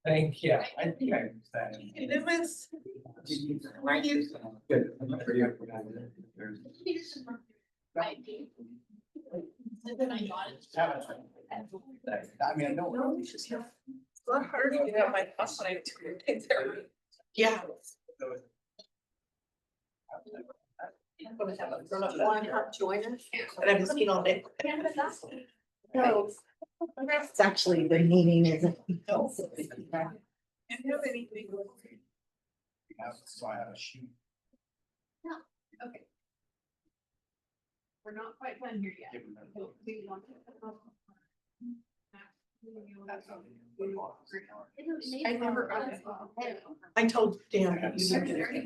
Thank you. I think I understand. Lewis, how are you? Good. Right. I mean, I know. It's not hard to get out my bus when I take there. Yeah. Want to come join us? But I've been seen all day. No. It's actually the meeting isn't. So I have a shoot. Okay. We're not quite done here yet. We want I never got it. I told Dan that you didn't get it.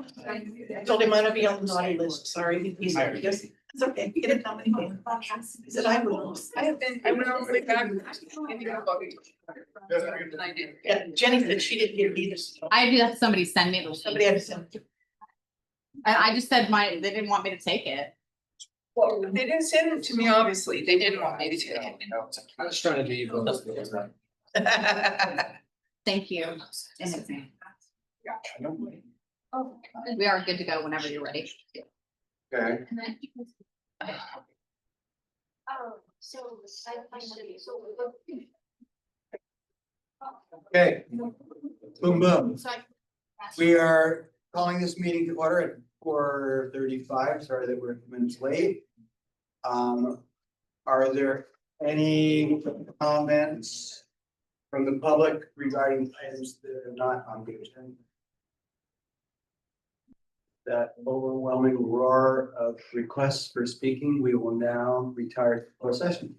I told him I'm gonna be on the naughty list, sorry, he said, yes, it's okay, get it done. He said, I will. I have been, I went all the way back. Yeah, Jenny said she didn't get either. I had to have somebody send me the link. Somebody had to send it. And I just said they didn't want me to take it. Well, they didn't send it to me, obviously, they didn't want me to take it. I was trying to do you both. Thank you in advance. Oh. We are good to go whenever you're ready. Okay. So. Okay. Boom, boom. We are calling this meeting to order at 4:35. Sorry that we're a few minutes late. Are there any comments from the public regarding items that are not on the agenda? That overwhelming roar of requests for speaking, we will now retire to closed session.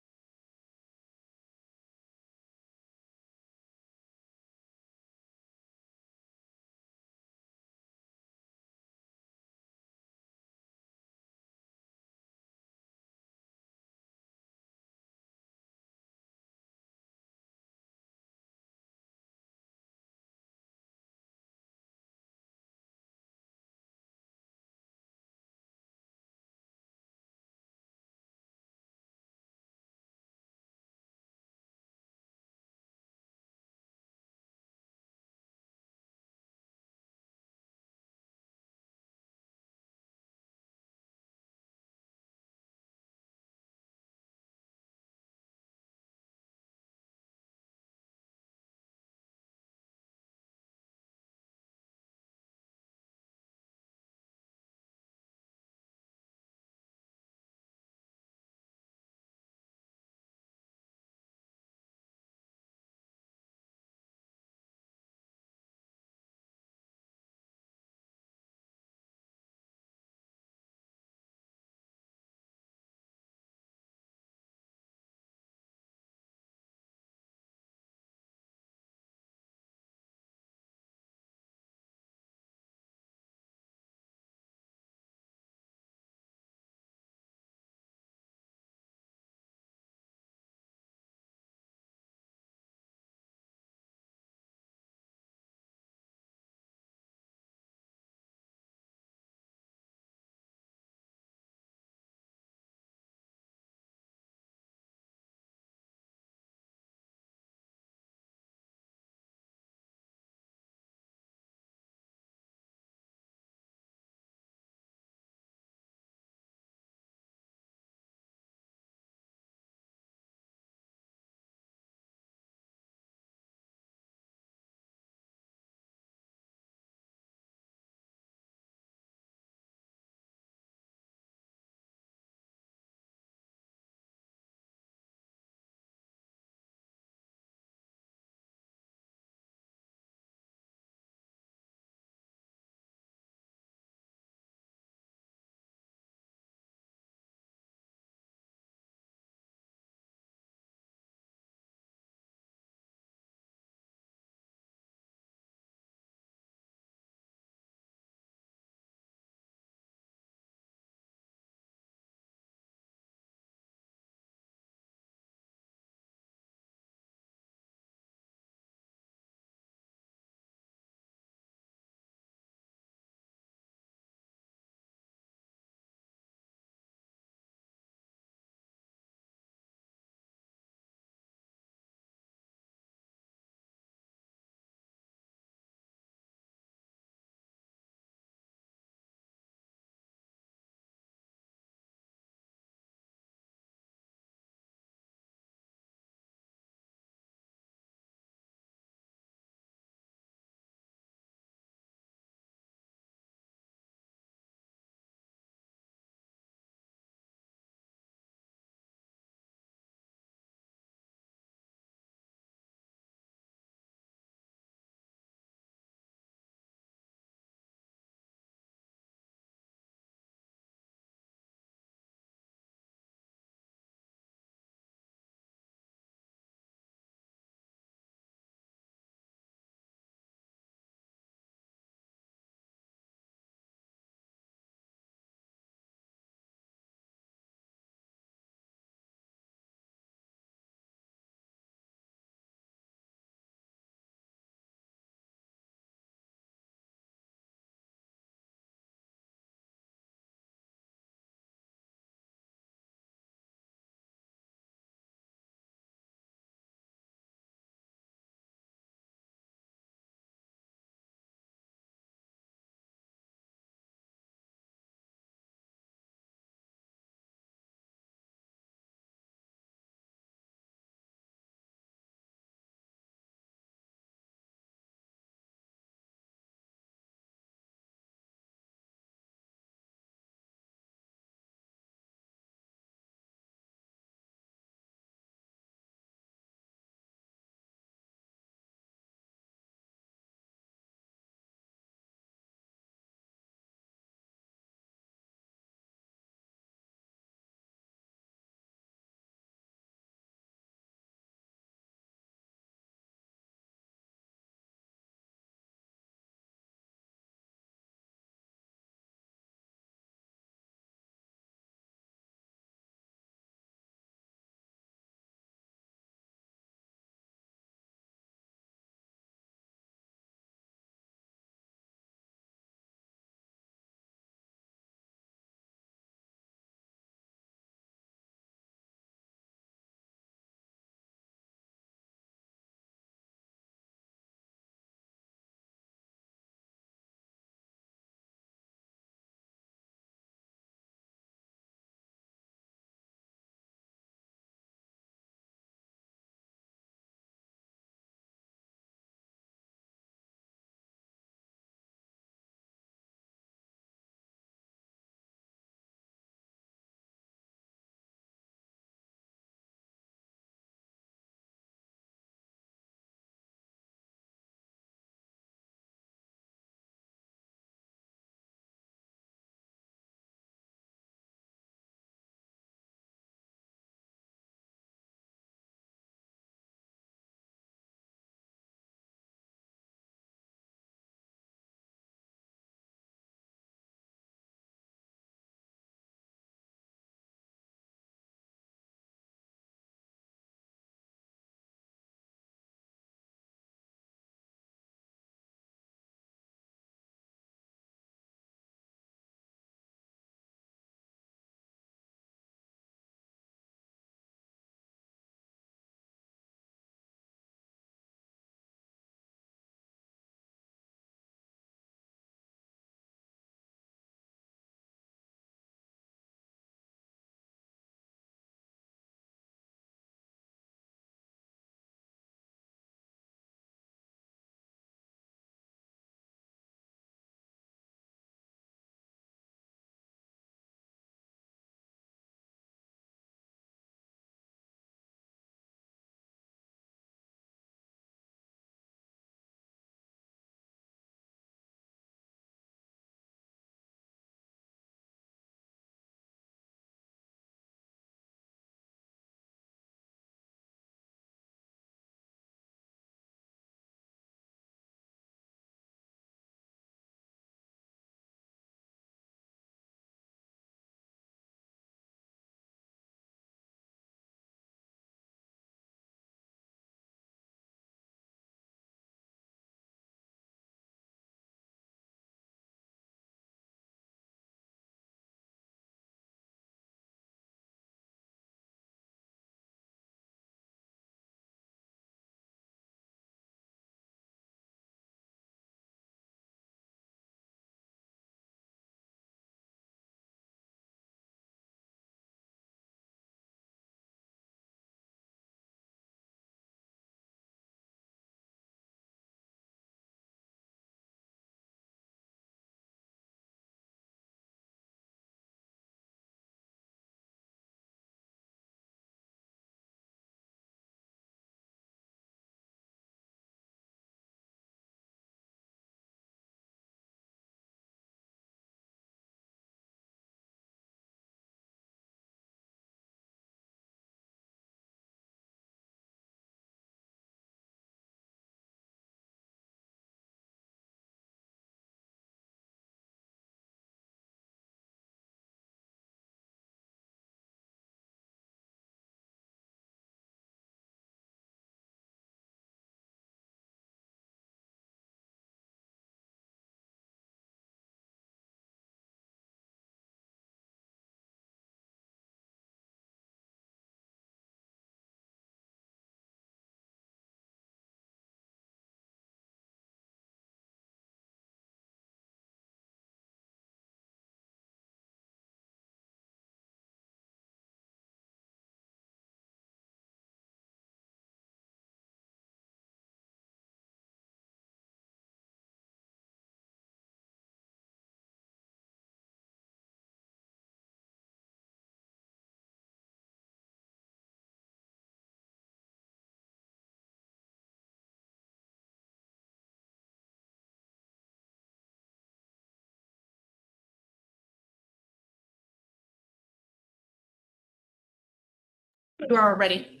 You are ready.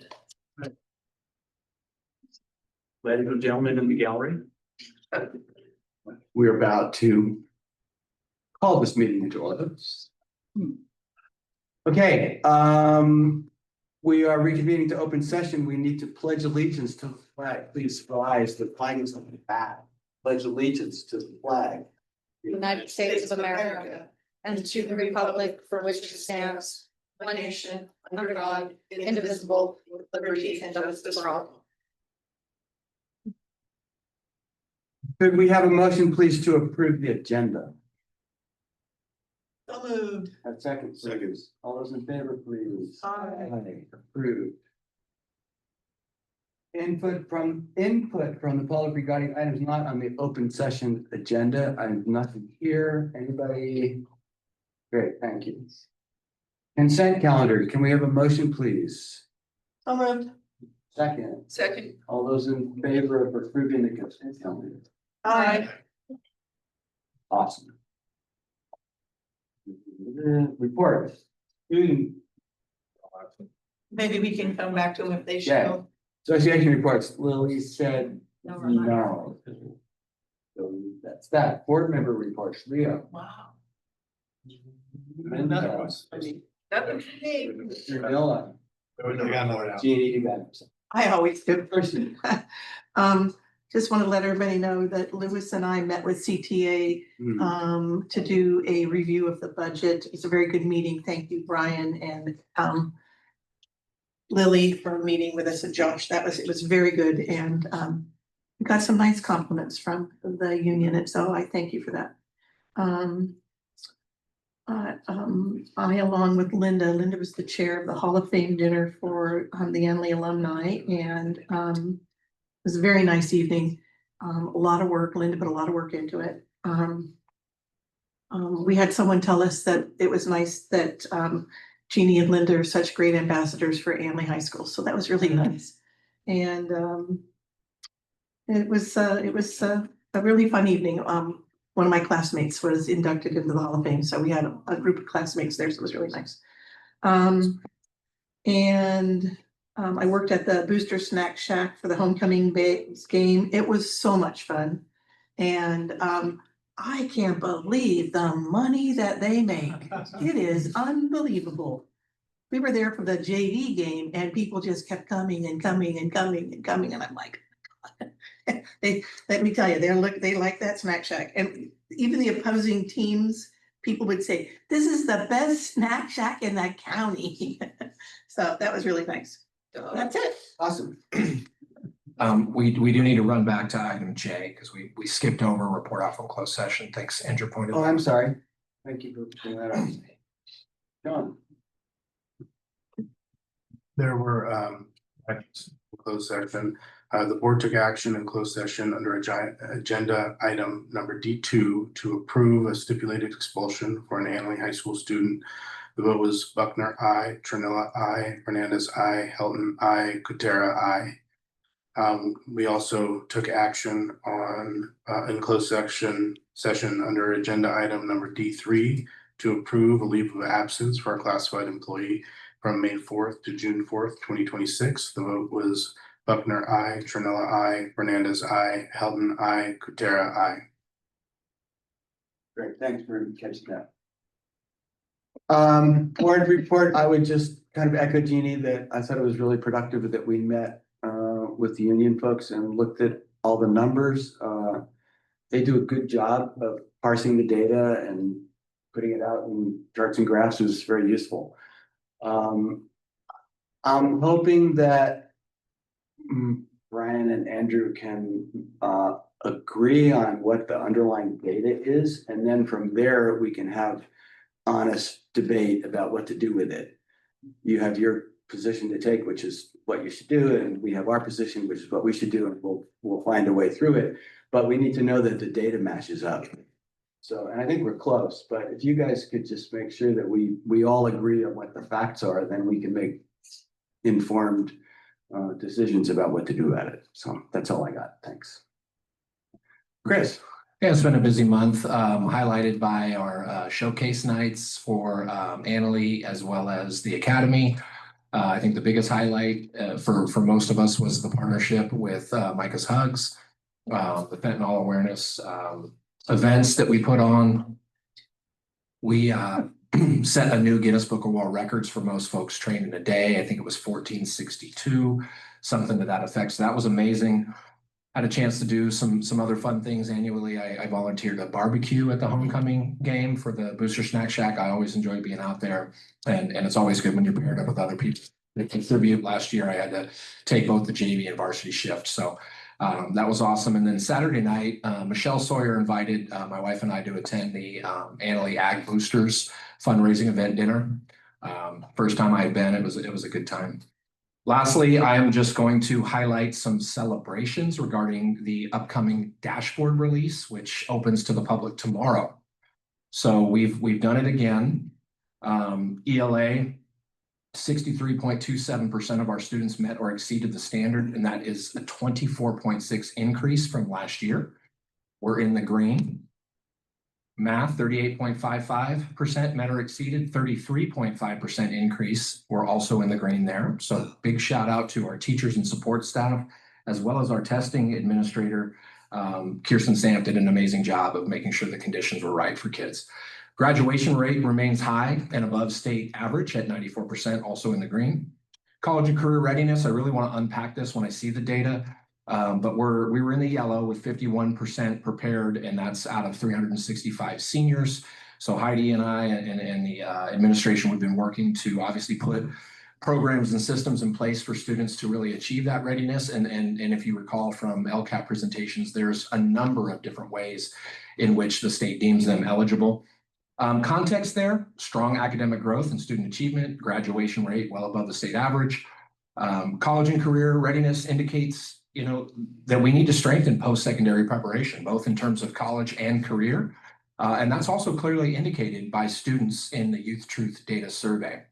Ladies and gentlemen in the gallery. We're about to call this meeting into order. Okay, we are reconvening to open session. We need to pledge allegiance to the flag. Please rise. The flag is on the back. Pledge allegiance to the flag. United States of America and to the republic for which it stands, one nation, under God, indivisible, with liberty and justice for all. Could we have a motion, please, to approve the agenda? So moved. Have seconds. Seconds. All those in favor, please. Aye. Approved. Input from the public regarding items not on the open session agenda. I have nothing here. Anybody? Great, thank you. Consent calendar. Can we have a motion, please? So moved. Second. All those in favor of approving the consent calendar? Aye. Awesome. Report. Student Maybe we can come back to them if they Yeah. show. association reports. Lily said no. So that's that. Board member reports. Leo. Wow. Linda. Janella. Jeannie, you got it. I always do. Person. Just want to let everybody know that Lewis and I met with CTA Hmm. to do a review of the budget. It's a very good meeting. Thank you, Brian and Lily for meeting with us and Josh. It was very good and we got some nice compliments from the union and so I thank you for that. I along with Linda was the chair of the Hall of Fame dinner for the Anley alumni and it was a very nice evening. A lot of work, Linda put a lot of work into it. We had someone tell us that it was nice that Jeannie and Linda are such great ambassadors for Anley High School, so that was really nice. And it was a really fun evening. One of my classmates was inducted into the Hall of Fame, so we had a group of classmates there, so it was really nice. I worked at the Booster Snack Shack for the homecoming game. It was so much fun. And I can't believe the money that they make. It is unbelievable. We were there for the JV game and people just kept coming and coming and coming and coming. And I'm like, let me tell you, they like that Snack Shack. And even the opposing teams, people would say, this is the best Snack Shack in the county. So that was really nice. So that's it. Awesome. We do need to run back to item J because we skipped over report out from closed session. Thanks, Andrew pointed. Oh, I'm sorry. Thank you for putting that up. John. There were actions in closed session. The board took action in closed session under agenda item number D2 to approve a stipulated expulsion for an Anley High School student. The vote was Buckner, aye, Trinilla, aye, Hernandez, aye, Helton, aye, Kutera, aye. We also took action on in closed session under agenda item number D3 to approve a leave of absence for a classified employee from May 4th to June 4th, 2026. The vote was Buckner, aye, Trinilla, aye, Hernandez, aye, Helton, aye, Kutera, aye. Great, thanks for catching that. Board report, I would just kind of echo Jeannie that I thought it was really productive that we met with the union folks and looked at all the numbers. They do a good job of parsing the data and putting it out in charts and graphs. It was very useful. I'm hoping that Brian and Andrew can agree on what the underlying data is, and then from there we can have honest debate about what to do with it. You have your position to take, which is what you should do, and we have our position, which is what we should do, and we'll find a way through it. But we need to know that the data matches up. So, and I think we're close, but if you guys could just make sure that we all agree on what the facts are, then we can make informed decisions about what to do about it. So that's all I got. Thanks. Chris. Yeah, it's been a busy month, highlighted by our showcase nights for Annalee as well as the Academy. I think the biggest highlight for most of us was the partnership with Micah's Hugs, the fentanyl awareness events that we put on. We set a new Guinness Book of World Records for most folks trained in a day. I think it was 1462, something to that effect. So that was amazing. Had a chance to do some other fun things annually. I volunteered a barbecue at the homecoming game for the Booster Snack Shack. I always enjoy being out there, and it's always good when you're paired up with other people that contribute. Last year, I had to take both the JV and varsity shift, so that was awesome. And then Saturday night, Michelle Sawyer invited my wife and I to attend the Annalee Ag Boosters fundraising event dinner. First time I had been, it was a good time. Lastly, I am just going to highlight some celebrations regarding the upcoming dashboard release, which opens to the public tomorrow. So we've done it again. ELA, 63.27% of our students met or exceeded the standard, and that is a 24.6 increase from last year. We're in the green. Math, 38.55% met or exceeded, 33.5% increase. We're also in the green there. So big shout out to our teachers and support staff, as well as our testing administrator. Kirsten Samp did an amazing job of making sure the conditions were right for kids. Graduation rate remains high and above state average at 94%, also in the green. College and career readiness, I really want to unpack this when I see the data. But we were in the yellow with 51% prepared, and that's out of 365 seniors. So Heidi and I and the administration, we've been working to obviously put programs and systems in place for students to really achieve that readiness. And if you recall from LCAP presentations, there's a number of different ways in which the state deems them eligible. Context there, strong academic growth and student achievement, graduation rate well above the state average. College and career readiness indicates that we need to strengthen post-secondary preparation, both in terms of college and career. And that's also clearly indicated by students in the Youth Truth Data Survey.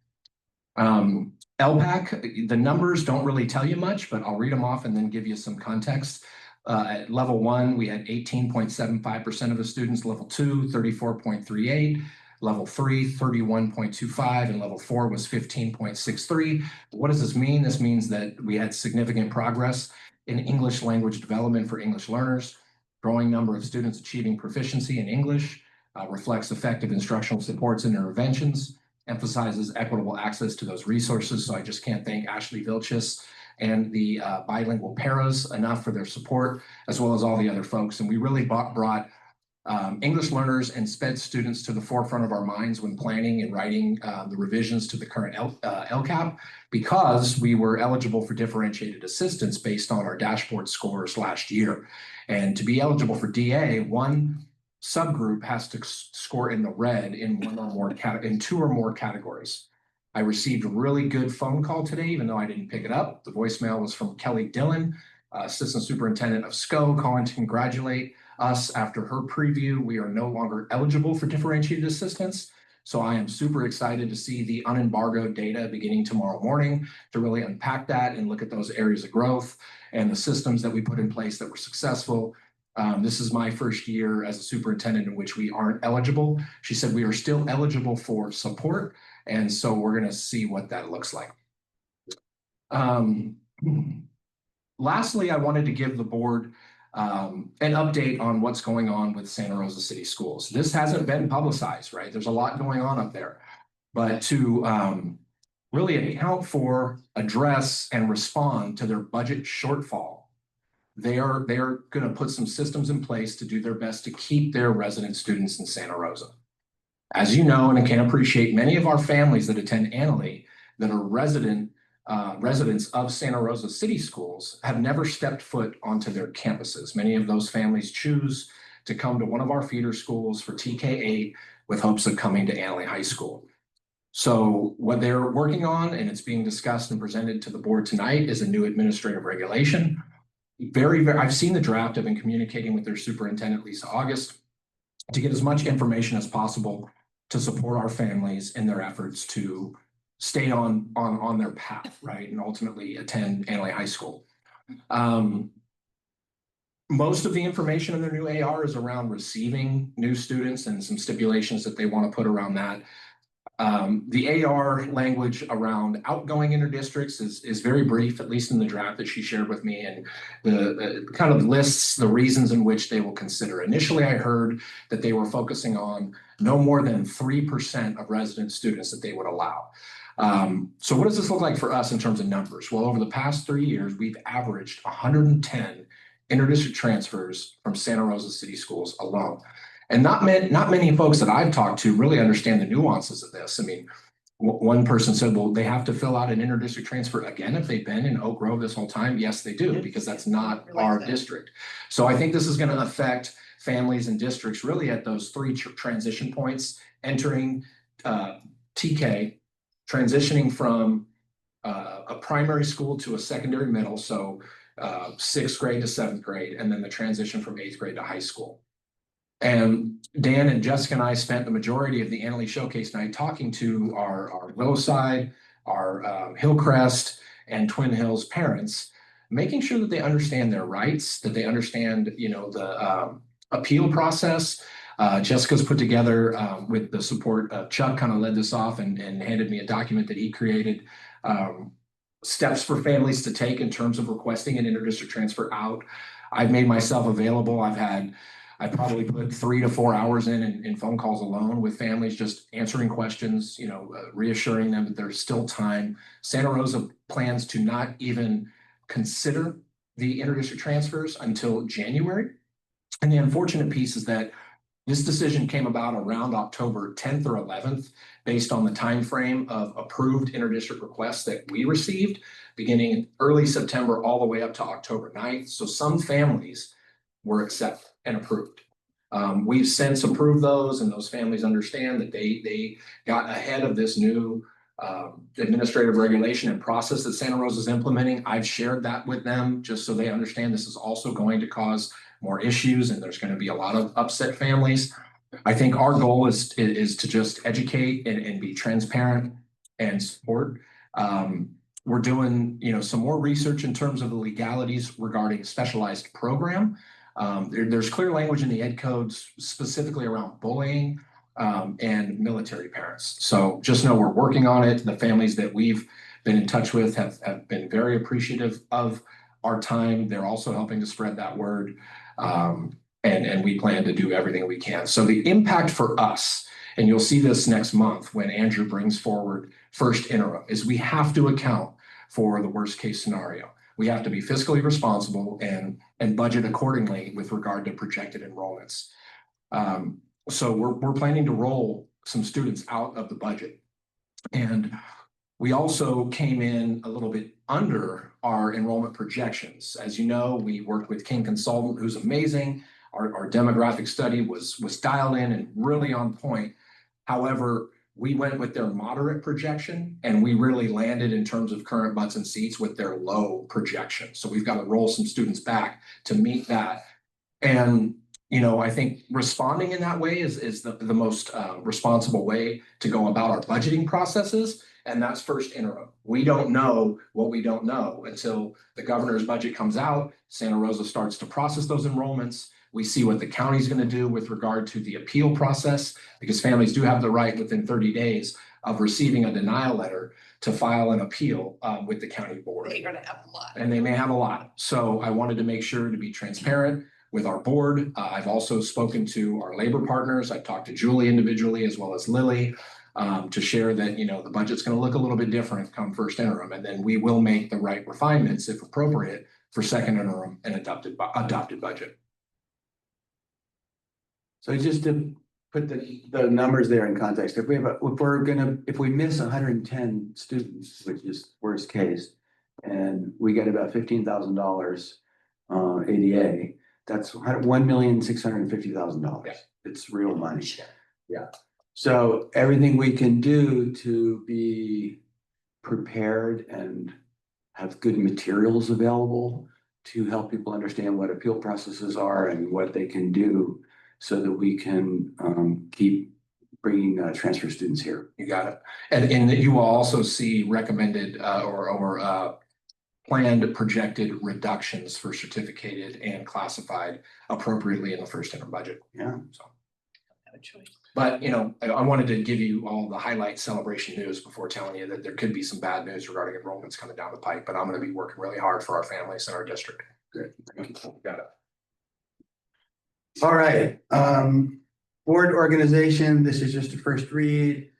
LPAC, the numbers don't really tell you much, but I'll read them off and then give you some context. At level 1, we had 18.75% of the students, level 2, 34.38, level 3, 31.25, and level 4 was 15.63. What does this mean? This means that we had significant progress in English language development for English learners. Growing number of students achieving proficiency in English, reflects effective instructional supports and interventions, emphasizes equitable access to those resources. So I just can't thank Ashley Vilchis and the bilingual paras enough for their support, as well as all the other folks. And we really brought English learners and SPED students to the forefront of our minds when planning and writing the revisions to the current LCAP, because we were eligible for differentiated assistance based on our dashboard scores last year. And to be eligible for DA, one subgroup has to score in the red in in 2 or more categories. I received a really good phone call today, even though I didn't pick it up. The voicemail was from Kelly Dillon, Assistant Superintendent of SCO, calling to congratulate us after her preview. We are no longer eligible for differentiated assistance. So I am super excited to see the unembargoed data beginning tomorrow morning to really unpack that and look at those areas of growth and the systems that we put in place that were successful. This is my first year as a superintendent in which we aren't eligible. She said we are still eligible for support. And so we're going to see what that looks like. Lastly, I wanted to give the board an update on what's going on with Santa Rosa City Schools. This hasn't been publicized, right? There's a lot going on up there. But to really account for, address, and respond to their budget shortfall, they are going to put some systems in place to do their best to keep their resident students in Santa Rosa. As you know, and I can appreciate, many of our families that attend Annalee that are residents of Santa Rosa City Schools have never stepped foot onto their campuses. Many of those families choose to come to one of our feeder schools for TK8 with hopes of coming to Annalee High School. So what they're working on, and it's being discussed and presented to the board tonight, is a new administrative regulation. I've seen the draft. I've been communicating with their superintendent, Lisa August, to get as much information as possible to support our families in their efforts to stay on their path, right, and ultimately attend Annalee High School. Most of the information in their new AR is around receiving new students and some stipulations that they want to put around that. The AR language around outgoing interdistricts is very brief, at least in the draft that she shared with me, and the kind of lists the reasons in which they will consider. Initially, I heard that they were focusing on no more than 3% of resident students that they would allow. So what does this look like for us in terms of numbers? Well, over the past 3 years, we've averaged 110 interdistrict transfers from Santa Rosa City Schools alone. And not many folks that I've talked to really understand the nuances of this. I mean, one person said, well, they have to fill out an interdistrict transfer again if they've been in Oak Grove this whole time. Yes, they do, because that's not our district. So I think this is going to affect families and districts really at those three transition points, entering TK, transitioning from a primary school to a secondary middle, so 6th grade to 7th grade, and then the transition from 8th grade to high school. And Dan and Jessica and I spent the majority of the Annalee Showcase night talking to our Willowside, our Hillcrest, and Twin Hills parents, making sure that they understand their rights, that they understand, you know, the appeal process. Jessica's put together with the support of Chuck, kind of led this off and handed me a document that he created. Steps for families to take in terms of requesting an interdistrict transfer out. I've made myself available. I probably put 3 to 4 hours in phone calls alone with families, just answering questions, you know, reassuring them that there's still time. Santa Rosa plans to not even consider the interdistrict transfers until January. And the unfortunate piece is that this decision came about around October 10th or 11th, based on the time frame of approved interdistrict requests that we received, beginning in early September all the way up to October 9th. So some families were accepted and approved. We've since approved those, and those families understand that they got ahead of this new administrative regulation and process that Santa Rosa is implementing. I've shared that with them just so they understand this is also going to cause more issues, and there's going to be a lot of upset families. I think our goal is to just educate and be transparent and support. We're doing, you know, some more research in terms of the legalities regarding specialized program. There's clear language in the ed codes specifically around bullying and military parents. So just know we're working on it. The families that we've been in touch with have been very appreciative of our time. They're also helping to spread that word. And we plan to do everything we can. So the impact for us, and you'll see this next month when Andrew brings forward first interim, is we have to account for the worst case scenario. We have to be fiscally responsible and budget accordingly with regard to projected enrollments. So we're planning to roll some students out of the budget. And we also came in a little bit under our enrollment projections. As you know, we worked with King Consultant, who's amazing. Our demographic study was dialed in and really on point. However, we went with their moderate projection, and we really landed in terms of current butts and seats with their low projection. So we've got to roll some students back to meet that. And, you know, I think responding in that way is the most responsible way to go about our budgeting processes. And that's first interim. We don't know what we don't know until the governor's budget comes out. Santa Rosa starts to process those enrollments. We see what the county's going to do with regard to the appeal process, because families do have the right within 30 days of receiving a denial letter to file an appeal with the county board. They're gonna have a lot. And they may have a lot. So I wanted to make sure to be transparent with our board. I've also spoken to our labor partners. I've talked to Julie individually as well as Lily to share that, you know, the budget's going to look a little bit different come first interim, and then we will make the right refinements if appropriate for second interim and adopted budget. So just to put the numbers there in context, if we miss 110 students, which is worst case, and we get about $15,000 ADA, that's $1,650,000. Yeah. It's real money. Yeah. So everything we can do to be prepared and have good materials available to help people understand what appeal processes are and what they can do, so that we can keep bringing transfer students here. You got it. And you will also see recommended or planned projected reductions for certificated and classified appropriately in the first interim budget. Yeah. So. No choice. But, you know, I wanted to give you all the highlight celebration news before telling you that there could be some bad news regarding enrollments coming down the pipe, but I'm gonna be working really hard for our families in our district. Good. Got it. All right, board organization, this is just a first read,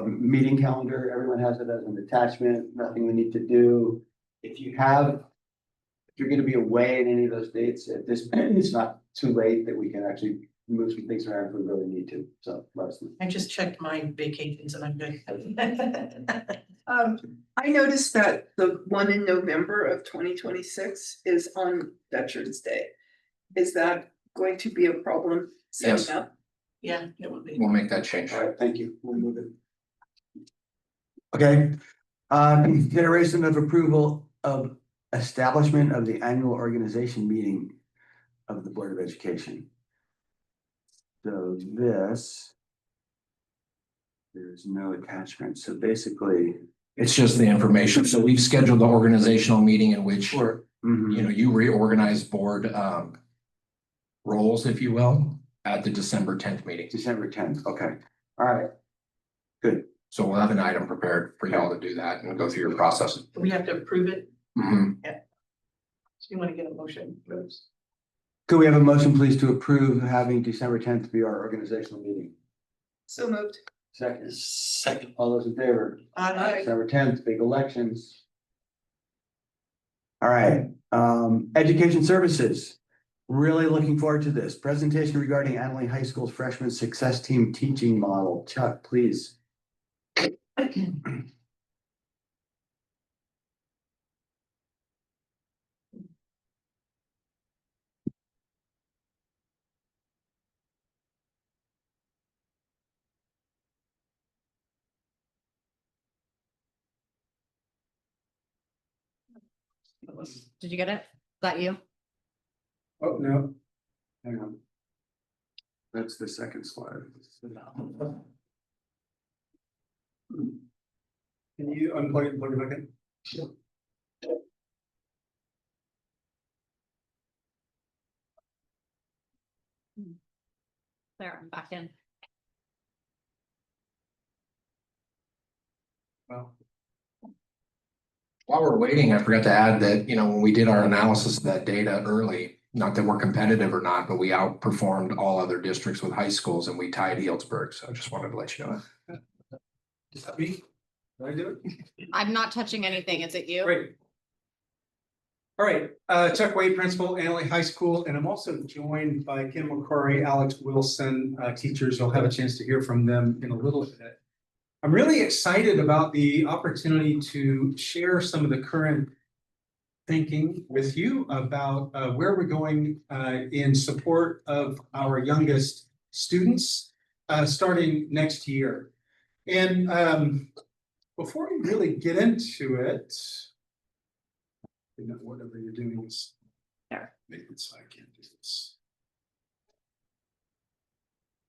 meeting calendar, everyone has it as an attachment, nothing we need to do. If you're gonna be away in any of those dates, at this point, it's not too late that we can actually move some things around if we really need to, so let us know. I just checked my vacations and I'm good. I noticed that the one in November of 2026 is on Veterans Day. Is that going to be a problem Yes. setting up? Yeah, it would be. We'll make that change. All right, thank you, we'll move it. Okay, consideration of approval of establishment of the annual organization meeting of the Board of Education. So this. There's no attachment, so basically. It's just the information. So we've scheduled the organizational meeting in which, you know, you reorganize board roles, if you will, at the December 10th meeting. December 10th, okay, all right. Good, So we'll have an item prepared for y'all to do that and go through your process. We have to approve it. Mhm. So you want to get a motion? Rose? could we have a motion, please, to approve having December 10th be our organizational meeting? So moved. Second, all those in favor? Aye. December 10th, big elections. All right, education services. Really looking forward to this presentation regarding Annalee High School's freshman success team teaching model. Chuck, please. Did you get it? Is that you? Oh, no. Hang on. That's the second slide. Can you unplug it and plug it back in? Sure. There, I'm back in. Well. While we're waiting, I forgot to add that, you know, when we did our analysis of that data early, not that we're competitive or not, but we outperformed all other districts with high schools and we tied Healdsburg. So I just wanted to let you know. Is that me? Did I do it? I'm not touching anything. Is it you? Great. All right, Chuck Wade, Principal, Annalee High School, and I'm also joined by Kim McCrory, Alex Wilson, teachers. You'll have a chance to hear from them in a little bit. I'm really excited about the opportunity to share some of the current thinking with you about where we're going in support of our youngest students starting next year. And before we really get into it, you know, whatever you're doing is there. Make it so I can't do this.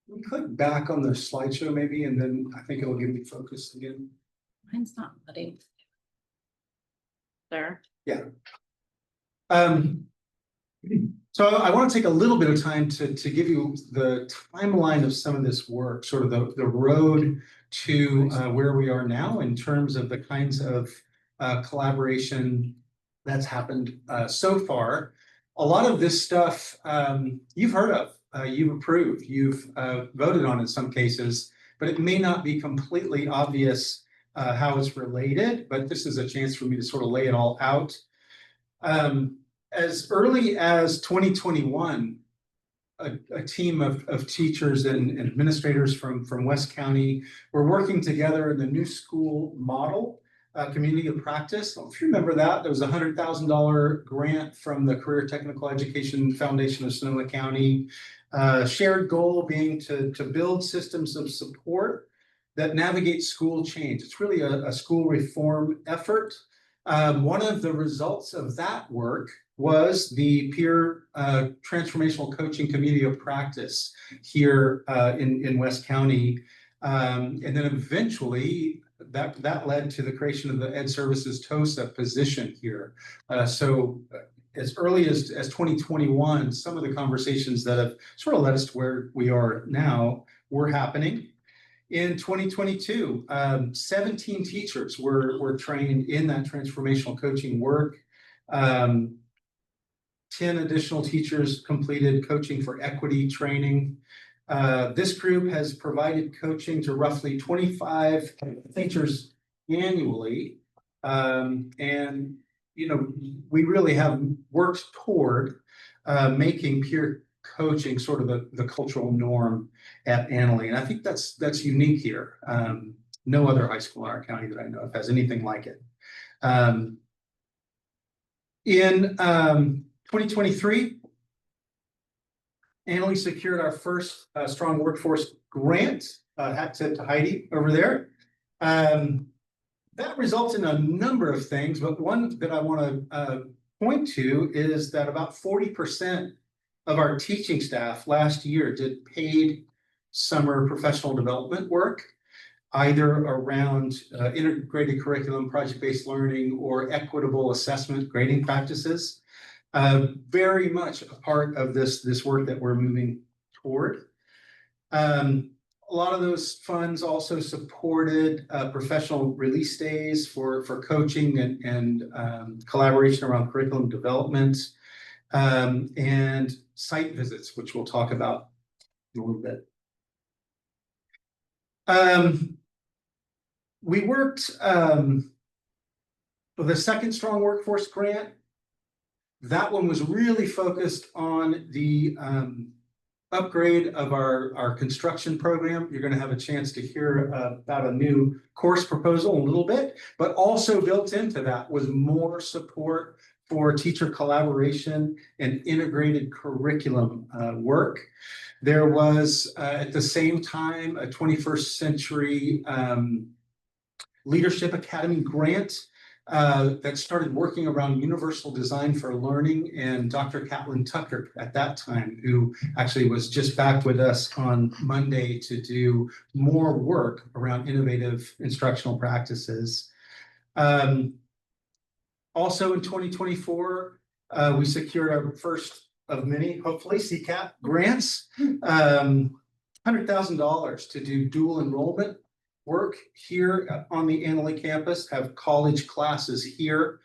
We click back on the slideshow maybe, and then I think it'll give me focus again. Mine's not letting. There. Yeah. So I want to take a little bit of time to give you the timeline of some of this work, sort of the road to where we are now in terms of the kinds of collaboration that's happened so far. A lot of this stuff you've heard of, you've approved, you've voted on in some cases, but it may not be completely obvious how it's related, but this is a chance for me to sort of lay it all out. As early as 2021, a team of teachers and administrators from West County were working together in the new school model. Community of practice. If you remember that, there was a $100,000 grant from the Career Technical Education Foundation of Sonoma County. Shared goal being to build systems of support that navigate school change. It's really a school reform effort. One of the results of that work was the peer transformational coaching community of practice here in West County. And then eventually, that led to the creation of the Ed Services TOSA position here. So as early as 2021, some of the conversations that have sort of led us to where we are now were happening. In 2022, 17 teachers were trained in that transformational coaching work. 10 additional teachers completed coaching for equity training. This group has provided coaching to roughly 25 teachers annually. And, you know, we really have worked toward making peer coaching sort of the cultural norm at Annalee. And I think that's unique here. No other high school in our county that I know of has anything like it. In 2023, Annalee secured our first strong workforce grant. Hat tip to Heidi over there. That results in a number of things, but one that I want to point to is that about 40% of our teaching staff last year did paid summer professional development work, either around integrated curriculum, project-based learning, or equitable assessment grading practices. Very much a part of this work that we're moving toward. A lot of those funds also supported professional release days for coaching and collaboration around curriculum development, and site visits, which we'll talk about in a little bit. We worked with a second strong workforce grant. That one was really focused on the upgrade of our construction program. You're going to have a chance to hear about a new course proposal in a little bit, but also built into that was more support for teacher collaboration and integrated curriculum work. There was at the same time a 21st Century Leadership Academy grant that started working around universal design for learning, and Dr. Catlin Tucker at that time, who actually was just back with us on Monday to do more work around innovative instructional practices. Also in 2024, we secured our first of many, hopefully, CCAP grants, $100,000 to do dual enrollment work here on the Annalee campus, have college classes here.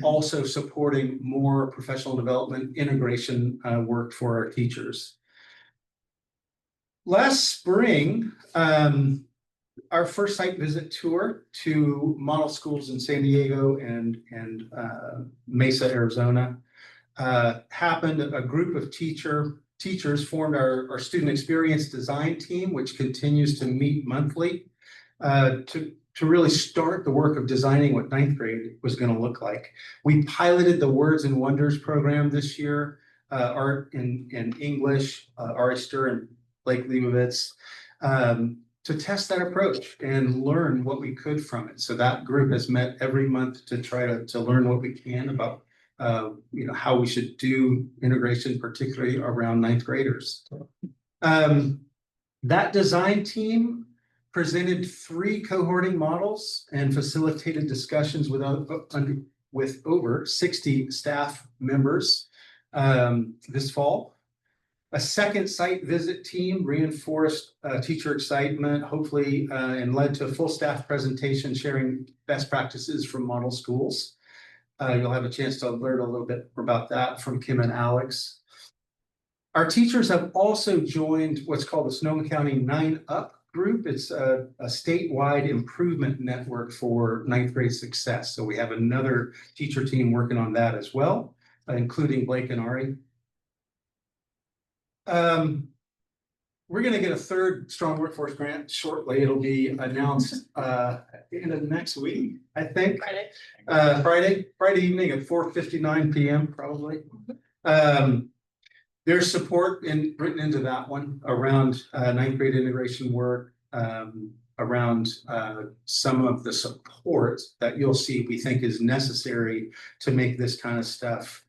Also supporting more professional development integration work for our teachers. Last spring, our first site visit tour to model schools in San Diego and Mesa, Arizona, happened. A group of teachers formed our student experience design team, which continues to meet monthly to really start the work of designing what ninth grade was going to look like. We piloted the Words and Wonders program this year, art in English, Ari Ster and Blake Leibovitz, to test that approach and learn what we could from it. So that group has met every month to try to learn what we can about how we should do integration, particularly around ninth graders. That design team presented 3 cohorting models and facilitated discussions with over 60 staff members this fall. A second site visit team reinforced teacher excitement, hopefully, and led to a full staff presentation sharing best practices from model schools. You'll have a chance to learn a little bit about that from Kim and Alex. Our teachers have also joined what's called the Sonoma County 9UP group. It's a statewide improvement network for ninth grade success. So we have another teacher team working on that as well, including Blake and Ari. We're going to get a third strong workforce grant shortly. It'll be announced at the end of next week, I think. Friday evening at 4:59 p.m. probably. There's support written into that one around ninth grade integration work, around some of the support that you'll see we think is necessary to make this kind of stuff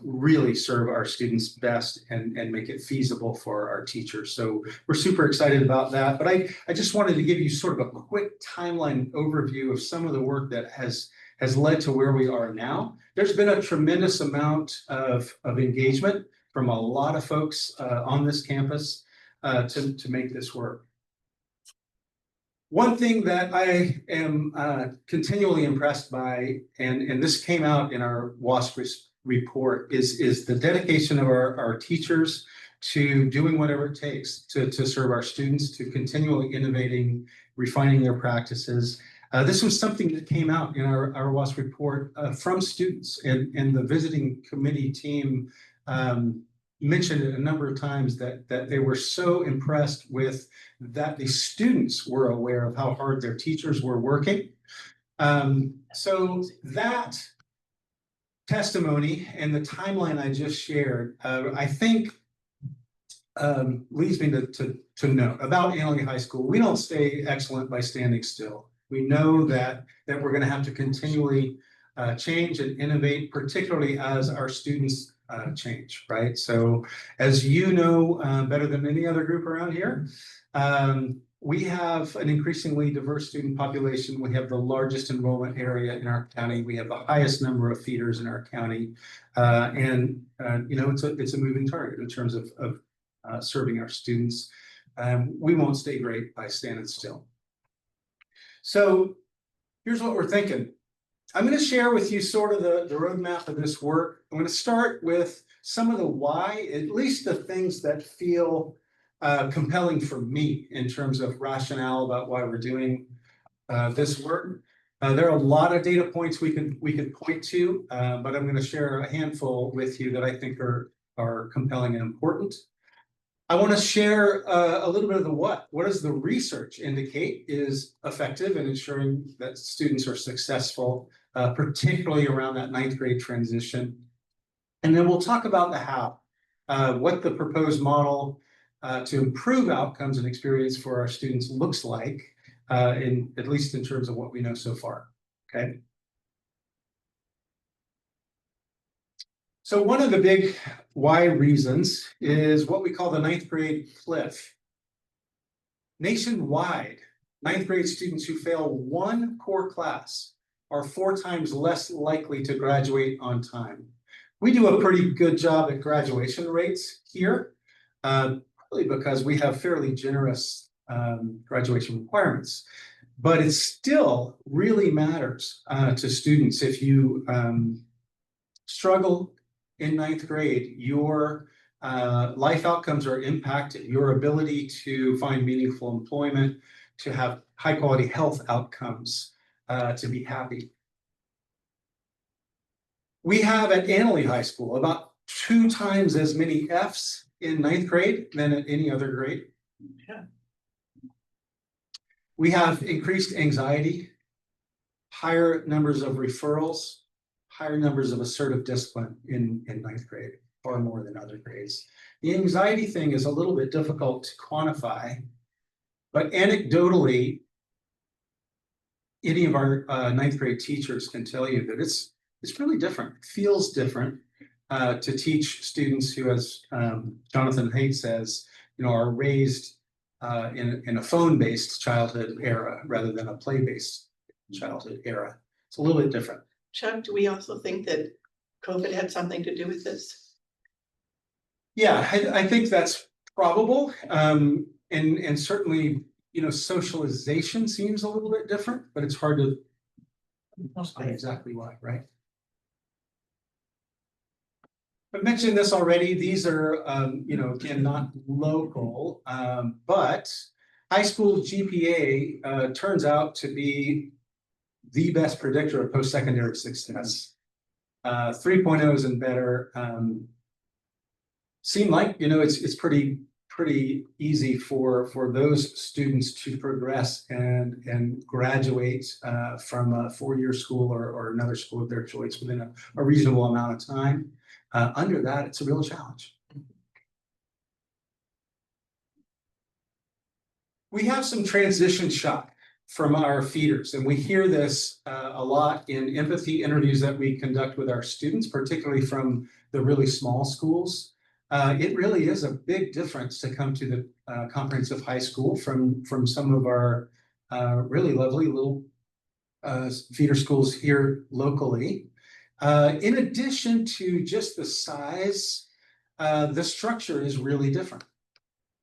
really serve our students best and make it feasible for our teachers. So we're super excited about that. But I just wanted to give you sort of a quick timeline overview of some of the work that has led to where we are now. There's been a tremendous amount of engagement from a lot of folks on this campus to make this work. One thing that I am continually impressed by, and this came out in our WASP report, is the dedication of our teachers to doing whatever it takes to serve our students, to continually innovating, refining their practices. This was something that came out in our WASP report from students, and the visiting committee team mentioned it a number of times that they were so impressed with that the students were aware of how hard their teachers were working. So that testimony and the timeline I just shared, I think leads me to note about Annalee High School. We don't stay excellent by standing still. We know that we're going to have to continually change and innovate, particularly as our students change, right? So as you know better than any other group around here, we have an increasingly diverse student population. We have the largest enrollment area in our county. We have the highest number of feeders in our county. And you know, it's a moving target in terms of serving our students. We won't stay great by standing still. So here's what we're thinking. I'm going to share with you sort of the roadmap of this work. I'm going to start with some of the why, at least the things that feel compelling for me in terms of rationale about why we're doing this work. There are a lot of data points we could point to, but I'm going to share a handful with you that I think are compelling and important. I want to share a little bit of the what. What does the research indicate is effective in ensuring that students are successful, particularly around that 9th grade transition? And then we'll talk about the how, what the proposed model to improve outcomes and experience for our students looks like, at least in terms of what we know so far, okay? So one of the big why reasons is what we call the 9th grade cliff. Nationwide, 9th grade students who fail one core class are 4 times less likely to graduate on time. We do a pretty good job at graduation rates here, probably because we have fairly generous graduation requirements. But it still really matters to students. If you struggle in 9th grade, your life outcomes are impacted. Your ability to find meaningful employment, to have high quality health outcomes, to be happy. We have at Annalee High School about 2 times as many Fs in 9th grade than at any other grade. Yeah. We have increased anxiety, higher numbers of referrals, higher numbers of assertive discipline in 9th grade, far more than other grades. The anxiety thing is a little bit difficult to quantify, but anecdotally, any of our 9th grade teachers can tell you that it's really different. It feels different to teach students who, as Jonathan Haidt says, you know, are raised in a phone-based childhood era rather than a play-based childhood era. It's a little bit different. Chuck, do we also think that COVID had something to do with this? Yeah, I think that's probable. And certainly, you know, socialization seems a little bit different, but it's hard to say exactly why, right? I've mentioned this already. These are, you know, again, not local, but high school GPA turns out to be the best predictor of post-secondary success. 3.0s and better seem like, you know, it's pretty easy for those students to progress and graduate from a 4-year school or another school of their choice within a reasonable amount of time. Under that, it's a real challenge. We have some transition shock from our feeders, and we hear this a lot in empathy interviews that we conduct with our students, particularly from the really small schools. It really is a big difference to come to the comprehensive high school from some of our really lovely little feeder schools here locally. In addition to just the size the structure is really different.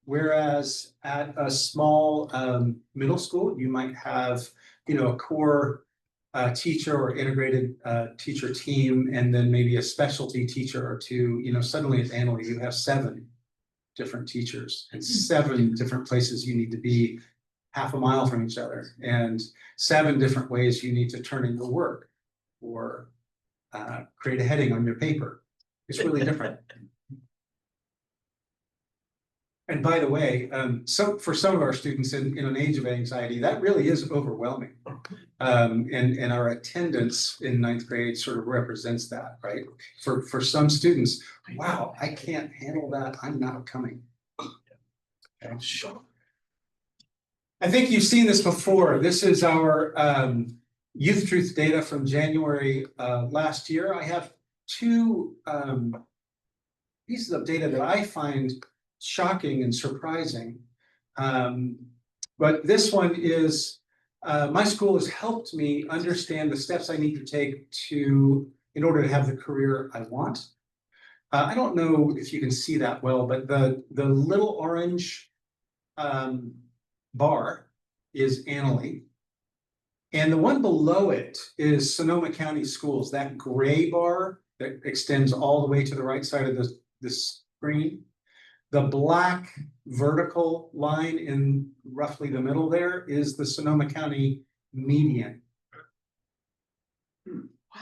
Whereas at a small middle school, you might have, a core teacher or integrated teacher team, and then maybe a specialty teacher or two. Suddenly at Annalee, you have 7 different teachers and 7 different places you need to be half a mile from each other, and 7 different ways you need to turn in your work or create a heading on your paper. It's really different. And by the way, for some of our students in an age of anxiety, that really is overwhelming. And our attendance in 9th grade sort of represents that, right? For some students, wow, I can't handle that, I'm not coming. Okay. I think you've seen this before. This is our Youth Truth data from January last year. I have 2 pieces of data that I find shocking and surprising. But this one is, my school has helped me understand the steps I need to take in order to have the career I want. I don't know if you can see that well, but the little orange bar is Annalee. And the one below it is Sonoma County Schools, that gray bar that extends all the way to the right side of the screen. The black vertical line in roughly the middle there is the Sonoma County median.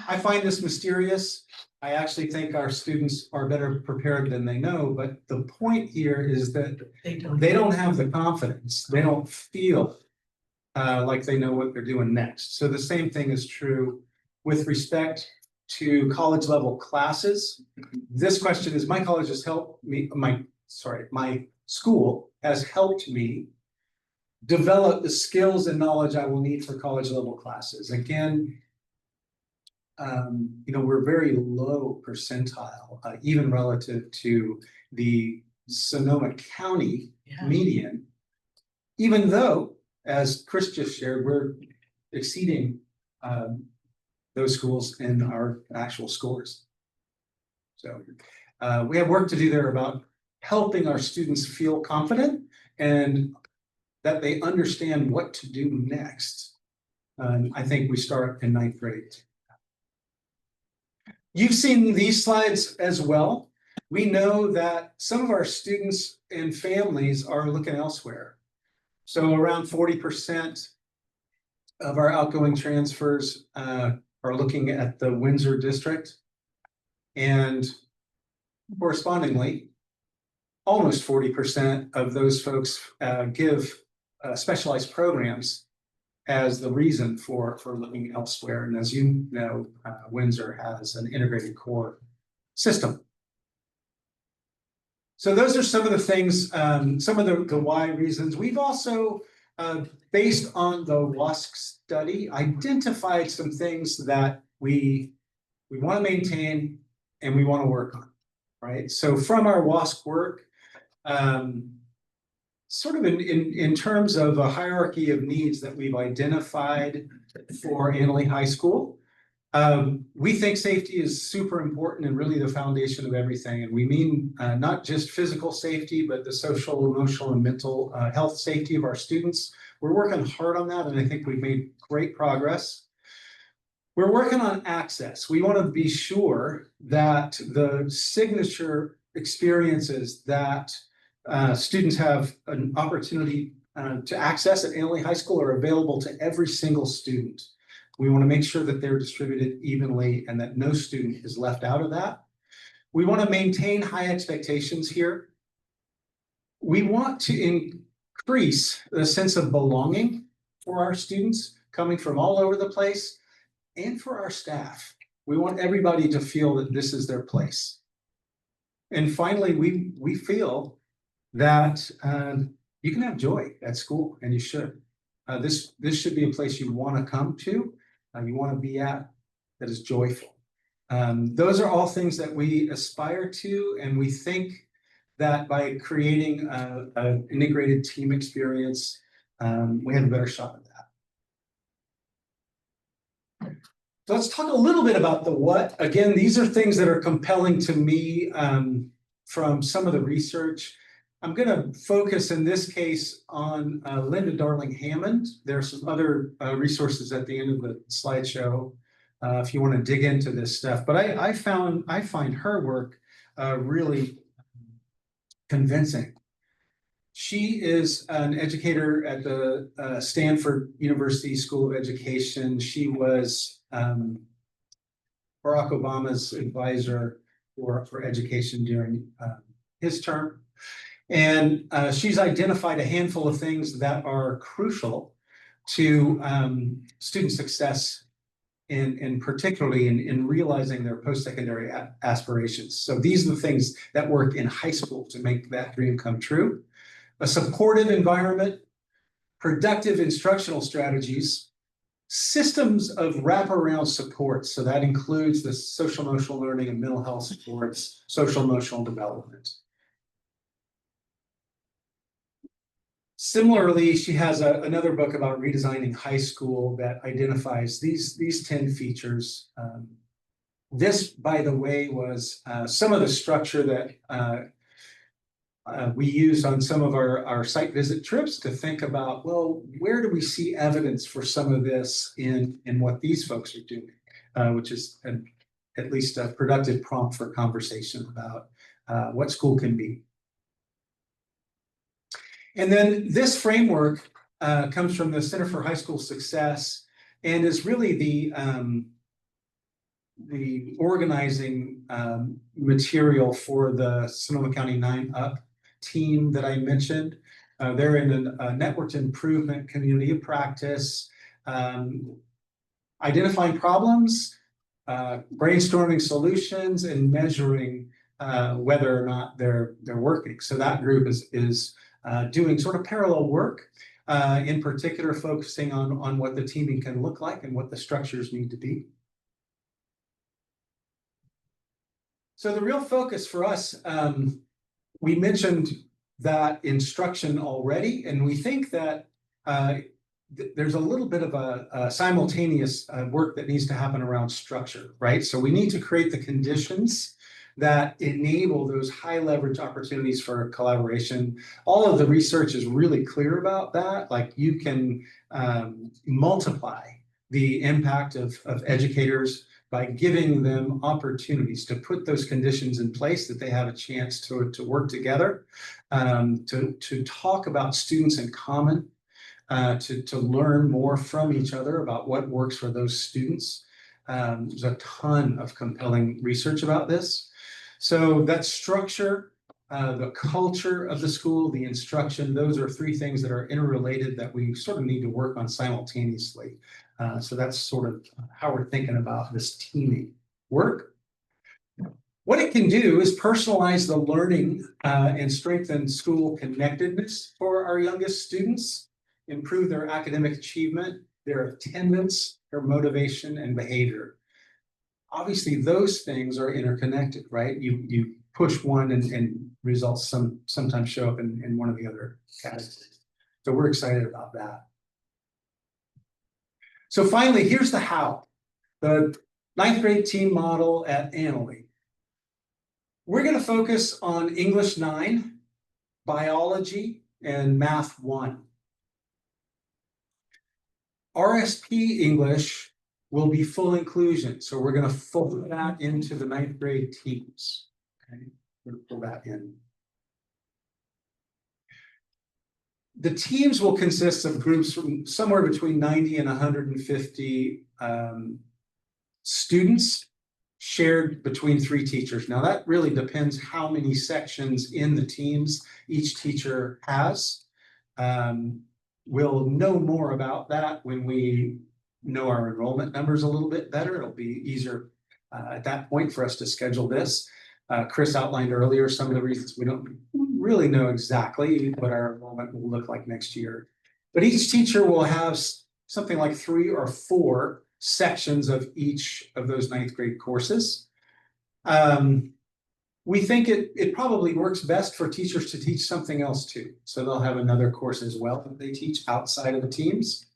I find this mysterious. I actually think our students are better prepared than they know, but the point here is that they don't have the confidence. They don't feel like they know what they're doing next. So the same thing is true with respect to college level classes. This question is, my college has helped me, my school has helped me develop the skills and knowledge I will need for college level classes. Again, we're very low percentile, even relative to the Sonoma County median, even though, as Chris just shared, we're exceeding those schools in our actual scores. So we have work to do there about helping our students feel confident and that they understand what to do next. I think we start in 9th grade. You've seen these slides as well. We know that some of our students and families are looking elsewhere. So around 40% of our outgoing transfers are looking at the Windsor district, and correspondingly, almost 40% of those folks give specialized programs as the reason for looking elsewhere. And as you know, Windsor has an integrated core system. So those are some of the things, some of the why reasons. We've also, based on the WASC study, identified some things that we want to maintain and we want to work on, right? So from our WASC work, sort of in terms of a hierarchy of needs that we've identified for Annalee High School, we think safety is super important and really the foundation of everything. And we mean not just physical safety, but the social, emotional, and mental health safety of our students. We're working hard on that, and I think we've made great progress. We're working on access. We want to be sure that the signature experiences that students have an opportunity to access at Annalee High School are available to every single student. We want to make sure that they're distributed evenly and that no student is left out of that. We want to maintain high expectations here. We want to increase the sense of belonging for our students coming from all over the place and for our staff. We want everybody to feel that this is their place. And finally, we feel that you can have joy at school, and you should. This should be a place you want to come to, you want to be at, that is joyful. Those are all things that we aspire to, and we think that by creating an integrated team experience, we have a better shot at that. So let's talk a little bit about the what. Again, these are things that are compelling to me from some of the research. I'm gonna focus in this case on Linda Darling Hammond. There are some other resources at the end of the slideshow if you want to dig into this stuff. But I find her work really convincing. She is an educator at the Stanford University School of Education. She was Barack Obama's advisor for education during his term. And she's identified a handful of things that are crucial to student success and particularly in realizing their post-secondary aspirations. So these are the things that work in high school to make that dream come true. A supportive environment, productive instructional strategies, systems of wraparound support. So that includes the social emotional learning and mental health supports, social emotional development. Similarly, she has another book about redesigning high school that identifies these 10 features. This, by the way, was some of the structure that we use on some of our site visit trips to think about, well, where do we see evidence for some of this in what these folks are doing, which is at least a productive prompt for conversation about what school can be. And then this framework comes from the Center for High School Success and is really the organizing material for the Sonoma County 9UP team that I mentioned. They're in a networked improvement community of practice, identifying problems, brainstorming solutions, and measuring whether or not they're working. So that group is doing sort of parallel work, in particular focusing on what the teaming can look like and what the structures need to be. So the real focus for us, we mentioned that instruction already, and we think that there's a little bit of a simultaneous work that needs to happen around structure, right? So we need to create the conditions that enable those high leverage opportunities for collaboration. All of the research is really clear about that. Like you can multiply the impact of educators by giving them opportunities to put those conditions in place that they have a chance to work together, to talk about students in common, to learn more from each other about what works for those students. There's a ton of compelling research about this. So that structure, the culture of the school, the instruction, those are three things that are interrelated that we sort of need to work on simultaneously. So that's sort of how we're thinking about this teaming work. What it can do is personalize the learning and strengthen school connectedness for our youngest students, improve their academic achievement, their attendance, their motivation, and behavior. Obviously, those things are interconnected, right? You push one and results sometimes show up in one of the other categories. So we're excited about that. So finally, here's the how. The 9th grade team model at Annalee. We're going to focus on English 9, biology, and math 1. RSP English will be full inclusion. So we're going to fold that into the 9th grade teams. Okay, we're going to pull that in. The teams will consist of groups from somewhere between 90 and 150 students shared between 3 teachers. Now that really depends how many sections in the teams each teacher has. We'll know more about that when we know our enrollment numbers a little bit better. It'll be easier at that point for us to schedule this. Chris outlined earlier some of the reasons we don't really know exactly what our enrollment will look like next year. But each teacher will have something like 3 or 4 sections of each of those 9th grade courses. We think it probably works best for teachers to teach something else too. So they'll have another course as well that they teach outside of the teams.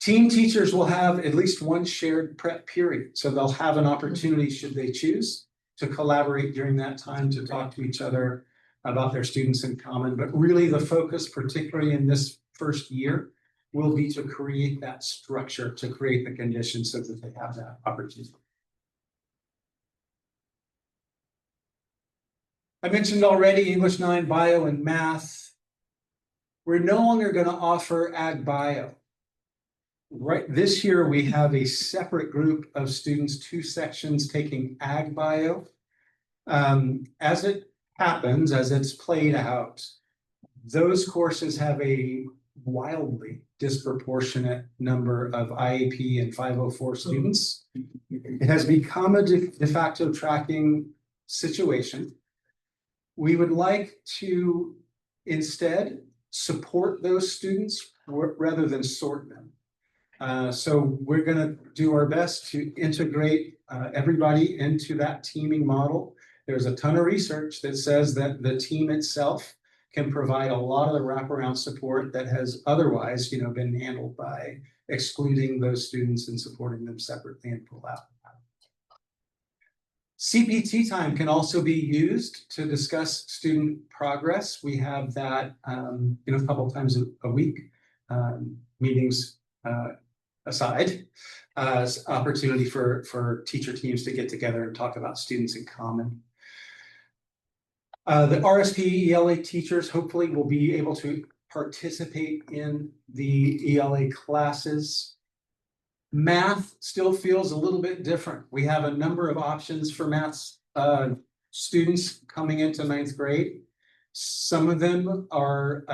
Team teachers will have at least one shared prep period. So they'll have an opportunity, should they choose, to collaborate during that time, to talk to each other about their students in common. But really the focus, particularly in this first year, will be to create that structure, to create the conditions so that they have that opportunity. I mentioned already English 9, bio, and math. We're no longer going to offer ag bio. Right, this year we have a separate group of students, 2 sections taking ag bio. As it happens, as it's played out, those courses have a wildly disproportionate number of IAP and 504 students. It has become a de facto tracking situation. We would like to instead support those students rather than sort them. So we're going to do our best to integrate everybody into that teaming model. There's a ton of research that says that the team itself can provide a lot of the wraparound support that has otherwise, been handled by excluding those students and supporting them separately and pull out. CPT time can also be used to discuss student progress. We have that, a couple times a week, meetings aside, as opportunity for teacher teams to get together and talk about students in common. The RSP ELA teachers hopefully will be able to participate in the ELA classes. Math still feels a little bit different. We have a number of options for math students coming into 9th grade. Some of them are,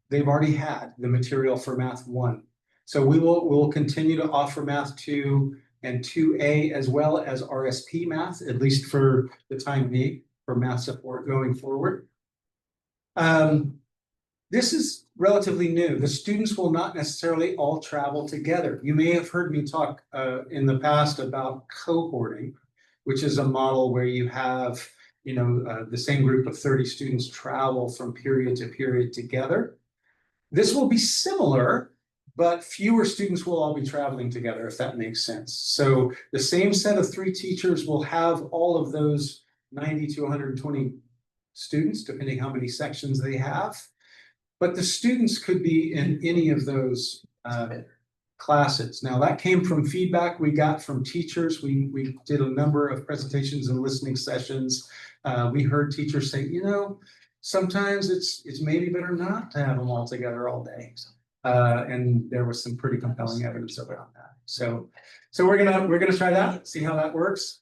they've already had the material for Math 1. So we'll continue to offer Math 2 and 2A as well as RSP math, at least for the time being, for math support going forward. This is relatively new. The students will not necessarily all travel together. You may have heard me talk in the past about cohorting, which is a model where you have, the same group of 30 students travel from period to period together. This will be similar, but fewer students will all be traveling together, if that makes sense. So the same set of 3 teachers will have all of those 90 to 120 students, depending how many sections they have. But the students could be in any of those classes. Now that came from feedback we got from teachers. We did a number of presentations and listening sessions. We heard teachers say, sometimes it's maybe better not to have them all together all day. And there was some pretty compelling evidence around that. So we're gonna try that, see how that works.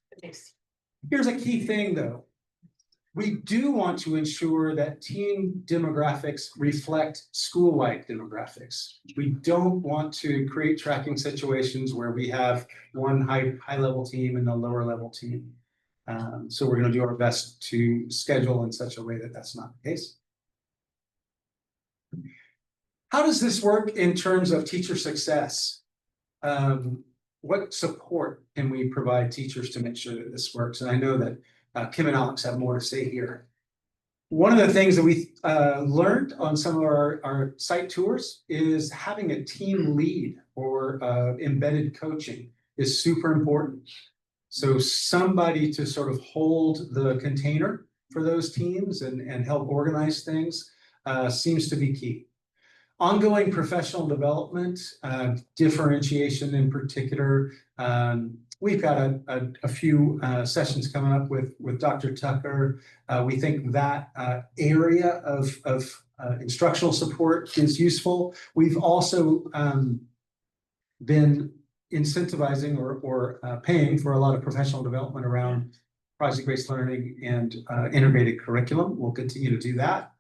Here's a key thing though. We do want to ensure that teen demographics reflect school-wide demographics. We don't want to create tracking situations where we have one high-level team and a lower-level team. So we're going to do our best to schedule in such a way that that's not the case. How does this work in terms of teacher success? What support can we provide teachers to make sure that this works? And I know that Kim and Alex have more to say here. One of the things that we learned on some of our site tours is having a team lead or embedded coaching is super important. So somebody to sort of hold the container for those teams and help organize things seems to be key. Ongoing professional development, differentiation in particular. We've got a few sessions coming up with Dr. Tucker. We think that area of instructional support is useful. We've also been incentivizing or paying for a lot of professional development around project-based learning and integrated curriculum. We'll continue to do that.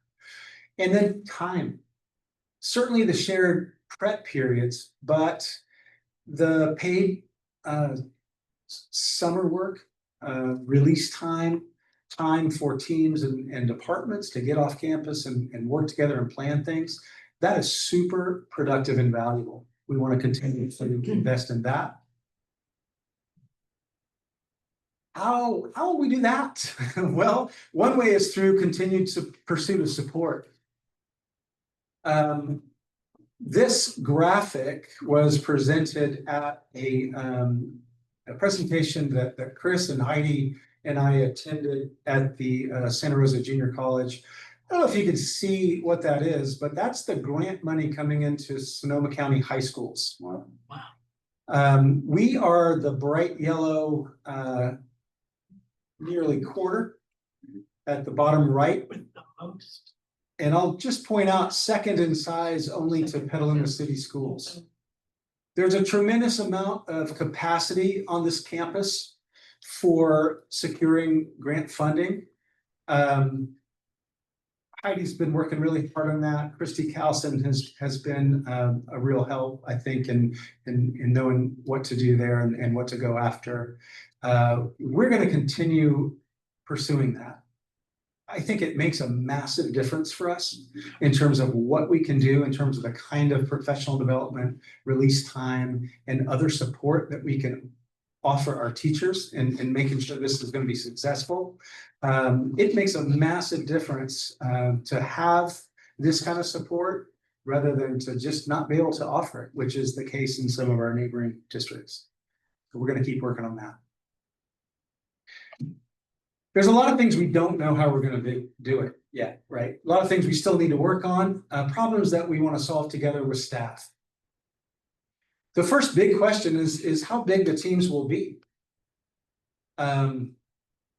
And then time. Certainly the shared prep periods, but the paid summer work, release time for teams and departments to get off campus and work together and plan things, that is super productive and valuable. We want to continue to invest in that. How will we do that? Well, one way is through continued pursuit of support. This graphic was presented at a a presentation that Chris and Heidi and I attended at the Santa Rosa Junior College. I don't know if you can see what that is, but that's the grant money coming into Sonoma County high schools. Wow. We are the bright yellow, nearly quarter at the bottom right. And I'll just point out, second in size only to Petaluma City Schools. There's a tremendous amount of capacity on this campus for securing grant funding. Heidi's been working really hard on that. Christy Carlson has been a real help, I think, in knowing what to do there and what to go after. We're going to continue pursuing that. I think it makes a massive difference for us in terms of what we can do, in terms of the kind of professional development, release time, and other support that we can offer our teachers and making sure this is going to be successful. It makes a massive difference to have this kind of support rather than to just not be able to offer it, which is the case in some of our neighboring districts. So we're going to keep working on that. There's a lot of things we don't know how we're going to do it yet, right? A lot of things we still need to work on, problems that we want to solve together with staff. The first big question is how big the teams will be.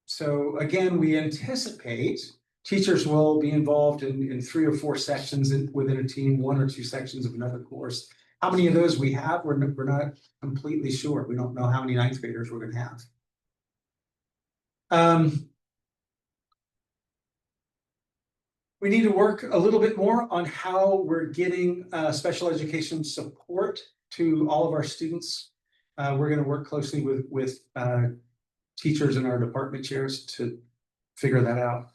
So again, we anticipate teachers will be involved in 3 or 4 sections within a team, 1 or 2 sections of another course. How many of those we have, we're not completely sure. We don't know how many 9th graders we're going to have. We need to work a little bit more on how we're getting special education support to all of our students. We're going to work closely with teachers and our department chairs to figure that out.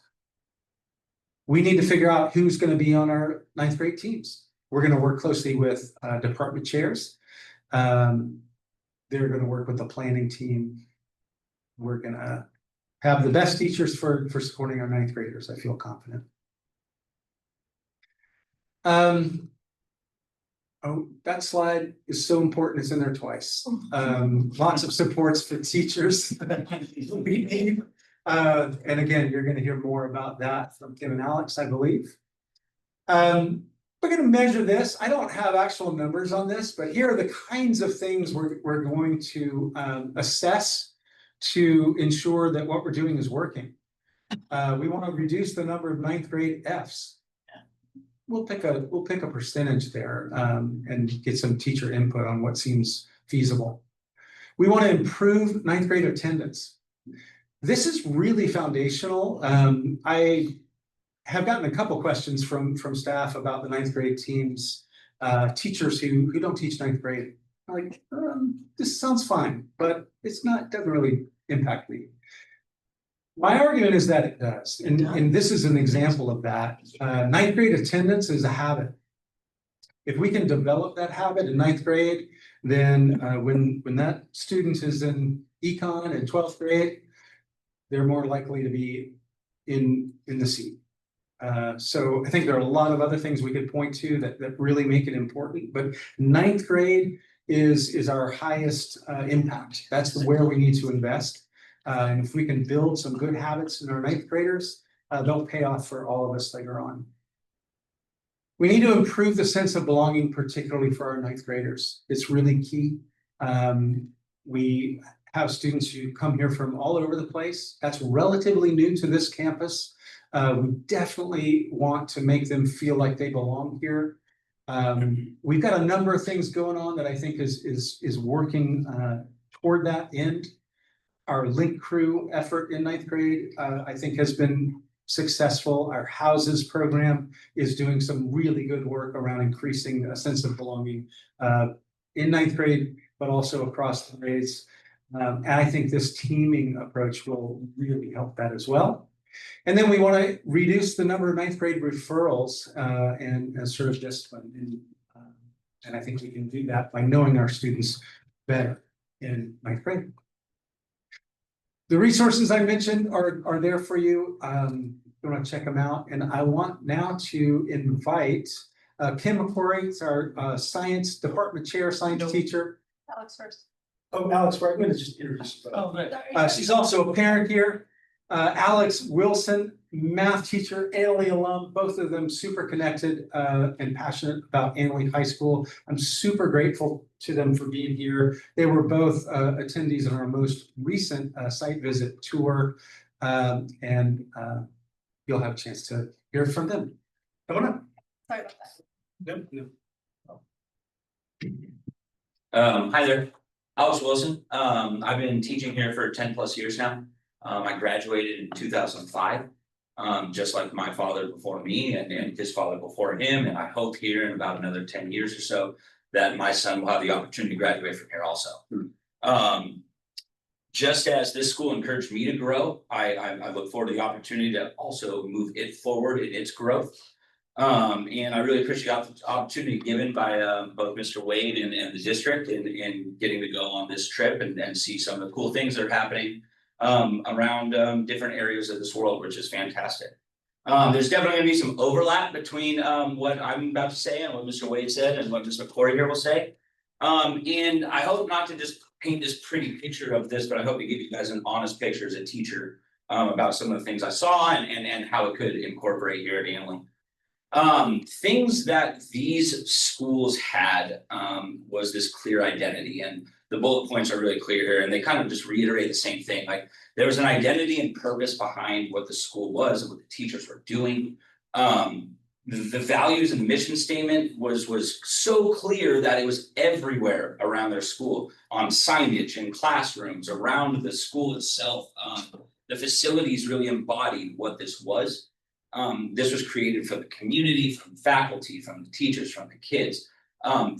We need to figure out who's going to be on our 9th grade teams. We're going to work closely with department chairs. They're going to work with the planning team. We're going to have the best teachers for supporting our 9th graders. I feel confident. Oh, that slide is so important. It's in there twice. Lots of supports for teachers. We need. And again, you're going to hear more about that from Kim and Alex, I believe. We're going to measure this. I don't have actual numbers on this, but here are the kinds of things we're going to assess to ensure that what we're doing is working. We want to reduce the number of 9th grade Fs. We'll pick a percentage there and get some teacher input on what seems feasible. We want to improve 9th grade attendance. This is really foundational. I have gotten a couple questions from staff about the 9th grade teams, teachers who don't teach 9th grade. Like, this sounds fine, but doesn't really impact me. My argument is that it does, and this is an example of that. 9th grade attendance is a habit. If we can develop that habit in 9th grade, then when that student is in econ in 12th grade, they're more likely to be in the seat. So I think there are a lot of other things we could point to that really make it important, but 9th grade is our highest impact. That's where we need to invest. And if we can build some good habits in our 9th graders, they'll pay off for all of us later on. We need to improve the sense of belonging, particularly for our 9th graders. It's really key. We have students who come here from all over the place. That's relatively new to this campus. We definitely want to make them feel like they belong here. We've got a number of things going on that I think is working toward that end. Our Link Crew effort in 9th grade, I think, has been successful. Our Houses program is doing some really good work around increasing a sense of belonging in 9th grade, but also across the grades. And I think this teaming approach will really help that as well. And then we want to reduce the number of 9th grade referrals and sort of discipline. And I think we can do that by knowing our students better in 9th grade. The resources I mentioned are there for you. You want to check them out. And I want now to invite Kim McCory, our science department chair, science teacher. Alex first. Oh, Alex, I'm gonna just introduce you. Oh, She's also a parent here. Alex Wilson, math teacher, Annalee alum, both of them super connected and passionate about Annalee High School. I'm super grateful to them for being here. They were both attendees on our most recent site visit tour. And you'll have a chance to hear from them. Come on up. Sorry about that. No. Hi there, Alex Wilson. I've been teaching here for 10+ years now. I graduated in 2005, just like my father before me and his father before him. And I hope here in about another 10 years or so that my son will have the opportunity to graduate from here also. Just as this school encouraged me to grow, I look forward to the opportunity to also move it forward in its growth. And I really appreciate the opportunity given by both Mr. Wade and the district in getting to go on this trip and see some of the cool things that are happening around different areas of this world, which is fantastic. There's definitely gonna be some overlap between what I'm about to say and what Mr. Wade said and what Mr. Corey here will say. And I hope not to just paint this pretty picture of this, but I hope to give you guys an honest picture as a teacher about some of the things I saw and how it could incorporate here at Annalee. Things that these schools had was this clear identity, and the bullet points are really clear here, and they kind of just reiterate the same thing. Like there was an identity and purpose behind what the school was and what the teachers were doing. The values and the mission statement was so clear that it was everywhere around their school, on signage in classrooms, around the school itself. The facilities really embodied what this was. This was created for the community, from faculty, from the teachers, from the kids.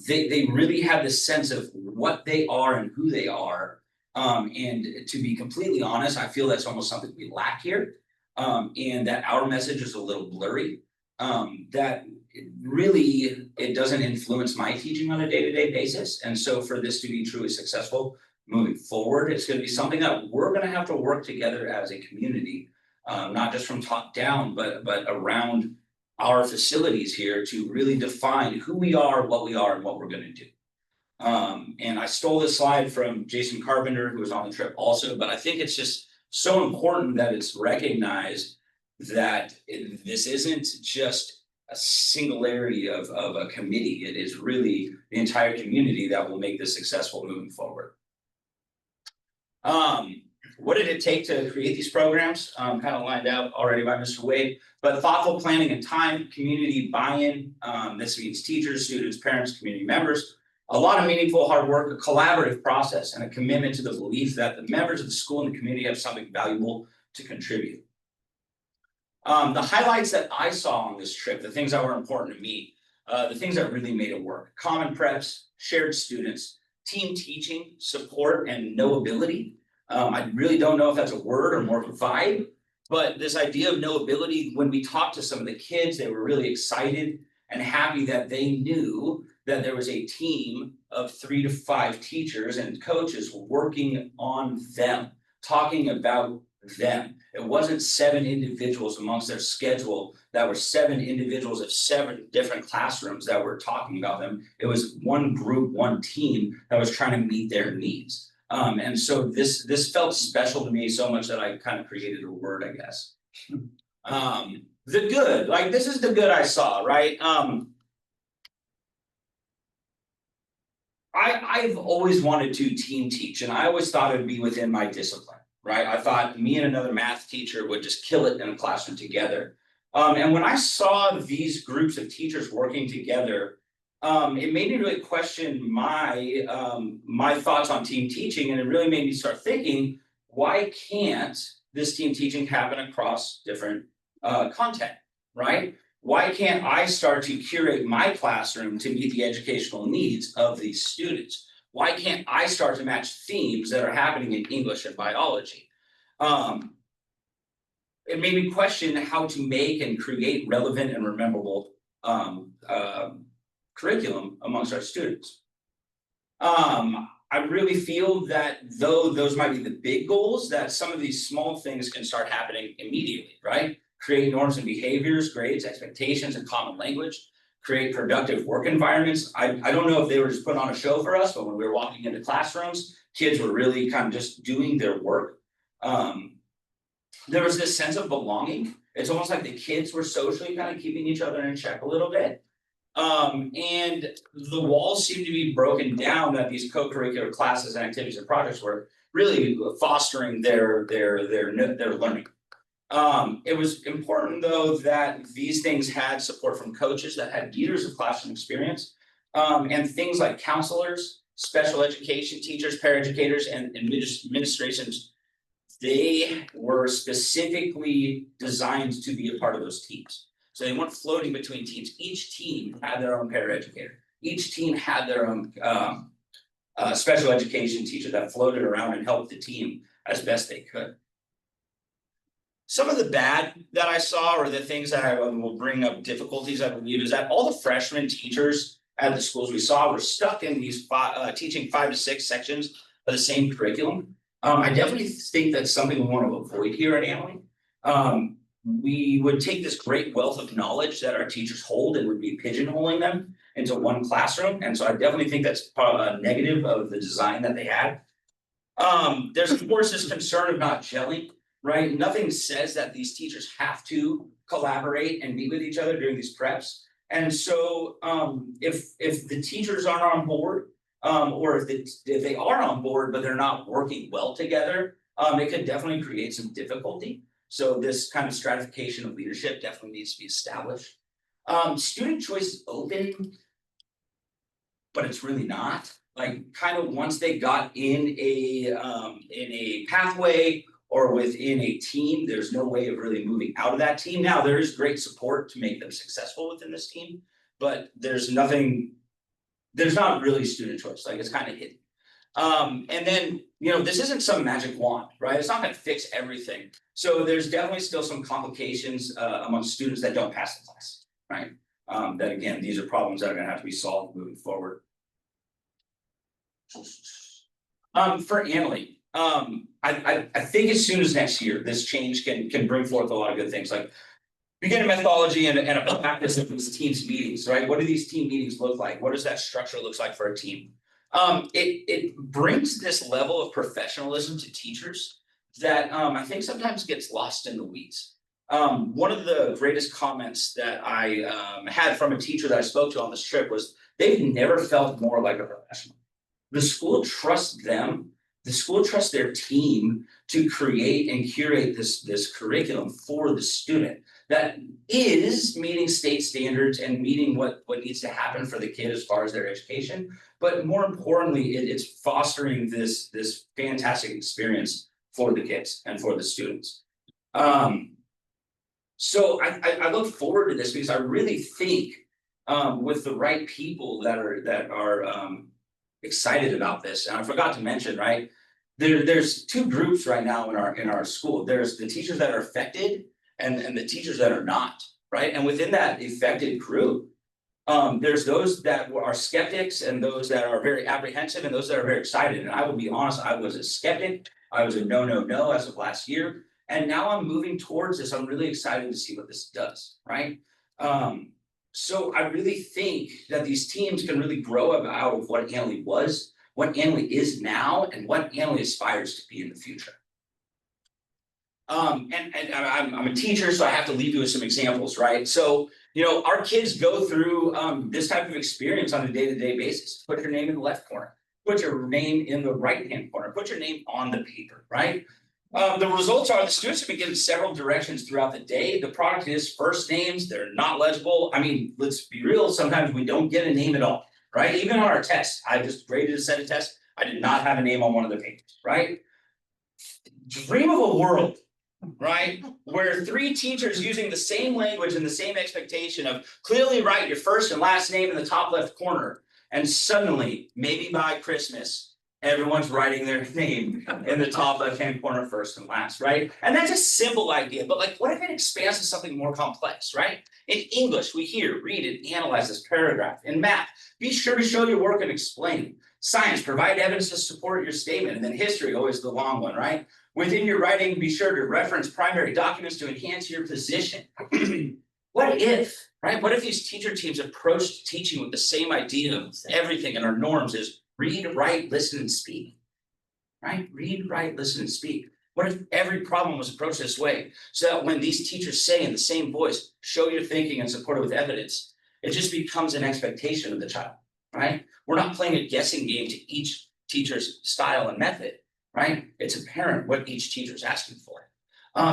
They really have this sense of what they are and who they are. And to be completely honest, I feel that's almost something we lack here. And that our message is a little blurry. That it doesn't influence my teaching on a day-to-day basis. And so for this to be truly successful moving forward, it's going to be something that we're going to have to work together as a community. Not just from top down, but around our facilities here to really define who we are, what we are, and what we're going to do. And I stole this slide from Jason Carpenter, who was on the trip also, but I think it's just so important that it's recognized that this isn't just a singularity of a committee. It is really the entire community that will make this successful moving forward. What did it take to create these programs? Kind of lined out already by Mr. Wade, but thoughtful planning and time, community buy-in. This means teachers, students, parents, community members, a lot of meaningful hard work, a collaborative process, and a commitment to the belief that the members of the school and the community have something valuable to contribute. The highlights that I saw on this trip, the things that were important to me, the things that really made it work: common preps, shared students, team teaching, support, and knowability. I really don't know if that's a word or more of a vibe, but this idea of knowability, when we talked to some of the kids, they were really excited and happy that they knew that there was a team of 3 to 5 teachers and coaches working on them, talking about them. It wasn't 7 individuals amongst their schedule that were 7 individuals of 7 different classrooms that were talking about them. It was one group, one team that was trying to meet their needs. And so this felt special to me so much that I kind of created a word, I guess. The good, like this is the good I saw, right? I've always wanted to team teach, and I always thought it would be within my discipline, right? I thought me and another math teacher would just kill it in a classroom together. And when I saw these groups of teachers working together, it made me really question my thoughts on team teaching, and it really made me start thinking, why can't this team teaching happen across different content, right? Why can't I start to curate my classroom to meet the educational needs of these students? Why can't I start to match themes that are happening in English and biology? It made me question how to make and create relevant and memorable curriculum amongst our students. I really feel that though those might be the big goals, that some of these small things can start happening immediately, right? Create norms and behaviors, grades, expectations, and common language. create productive work environments. I don't know if they were just putting on a show for us, but when we were walking into classrooms, kids were really kind of just doing their work. There was this sense of belonging. It's almost like the kids were socially kind of keeping each other in check a little bit. And the walls seemed to be broken down that these co-curricular classes and activities and projects were really fostering their learning. It was important though that these things had support from coaches that had years of classroom experience. And things like counselors, special education teachers, paraeducators, and administrations, they were specifically designed to be a part of those teams. So they weren't floating between teams. Each team had their own paraeducator. Each team had their own special education teacher that floated around and helped the team as best they could. Some of the bad that I saw, or the things that I will bring up difficulties, I believe, is that all the freshman teachers at the schools we saw were stuck in these teaching 5 to 6 sections of the same curriculum. I definitely think that's something we want to avoid here at Annally. We would take this great wealth of knowledge that our teachers hold and would be pigeonholing them into one classroom. And so I definitely think that's a negative of the design that they had. There's of course this concern of not gelling, right? Nothing says that these teachers have to collaborate and meet with each other during these preps. And so if the teachers aren't on board, or if they are on board, but they're not working well together, it could definitely create some difficulty. So this kind of stratification of leadership definitely needs to be established. Student choice is open, but it's really not. Like kind of once they got in a pathway or within a team, there's no way of really moving out of that team. Now there is great support to make them successful within this team, but there's not really student choice, like it's kind of hidden. And then, this isn't some magic wand, right? It's not gonna fix everything. So there's definitely still some complications among students that don't pass the class, right? That again, these are problems that are gonna have to be solved moving forward. For Annally, I think as soon as next year, this change can bring forth a lot of good things, like beginning methodology and a practice of these teams meetings, right? What do these team meetings look like? What does that structure look like for a team? It brings this level of professionalism to teachers that I think sometimes gets lost in the weeds. One of the greatest comments that I had from a teacher that I spoke to on this trip was they've never felt more like a professional. The school trusts them. The school trusts their team to create and curate this curriculum for the student that is meeting state standards and meeting what needs to happen for the kid as far as their education. But more importantly, it's fostering this fantastic experience for the kids and for the students. So I look forward to this because I really think with the right people that are excited about this. And I forgot to mention, right? There's 2 groups right now in our school. There's the teachers that are affected and the teachers that are not, right? And within that affected group, there's those that are skeptics and those that are very apprehensive and those that are very excited. And I will be honest, I was a skeptic. I was a no as of last year. And now I'm moving towards this. I'm really excited to see what this does, right? So I really think that these teams can really grow out of what Annally was, what Annally is now, and what Annally aspires to be in the future. And I'm a teacher, so I have to leave you with some examples, right? So, our kids go through this type of experience on a day-to-day basis. Put your name in the left corner, put your name in the right-hand corner, put your name on the paper, right? The results are the students have been given several directions throughout the day. The product is first names, they're not legible. I mean, let's be real, sometimes we don't get a name at all, right? Even on our tests, I just graded a set of tests, I did not have a name on one of the papers, right? Dream of a world, right? Where 3 teachers using the same language and the same expectation of clearly write your first and last name in the top left corner. And suddenly, maybe by Christmas, everyone's writing their name in the top left-hand corner first and last, right? And that's a simple idea, but like, what if it expands to something more complex, right? In English, we hear, read, and analyze this paragraph. In math, be sure to show your work and explain. Science, provide evidence to support your statement. And then history, always the long one, right? Within your writing, be sure to reference primary documents to enhance your position. what if, right? What if these teacher teams approached teaching with the same idea of everything and our norms is read, write, listen, and speak? Right? Read, write, listen, and speak. What if every problem was approached this way? So that when these teachers say in the same voice, show your thinking and support it with evidence, it just becomes an expectation of the child, right? We're not playing a guessing game to each teacher's style and method, right? It's apparent what each teacher's asking for.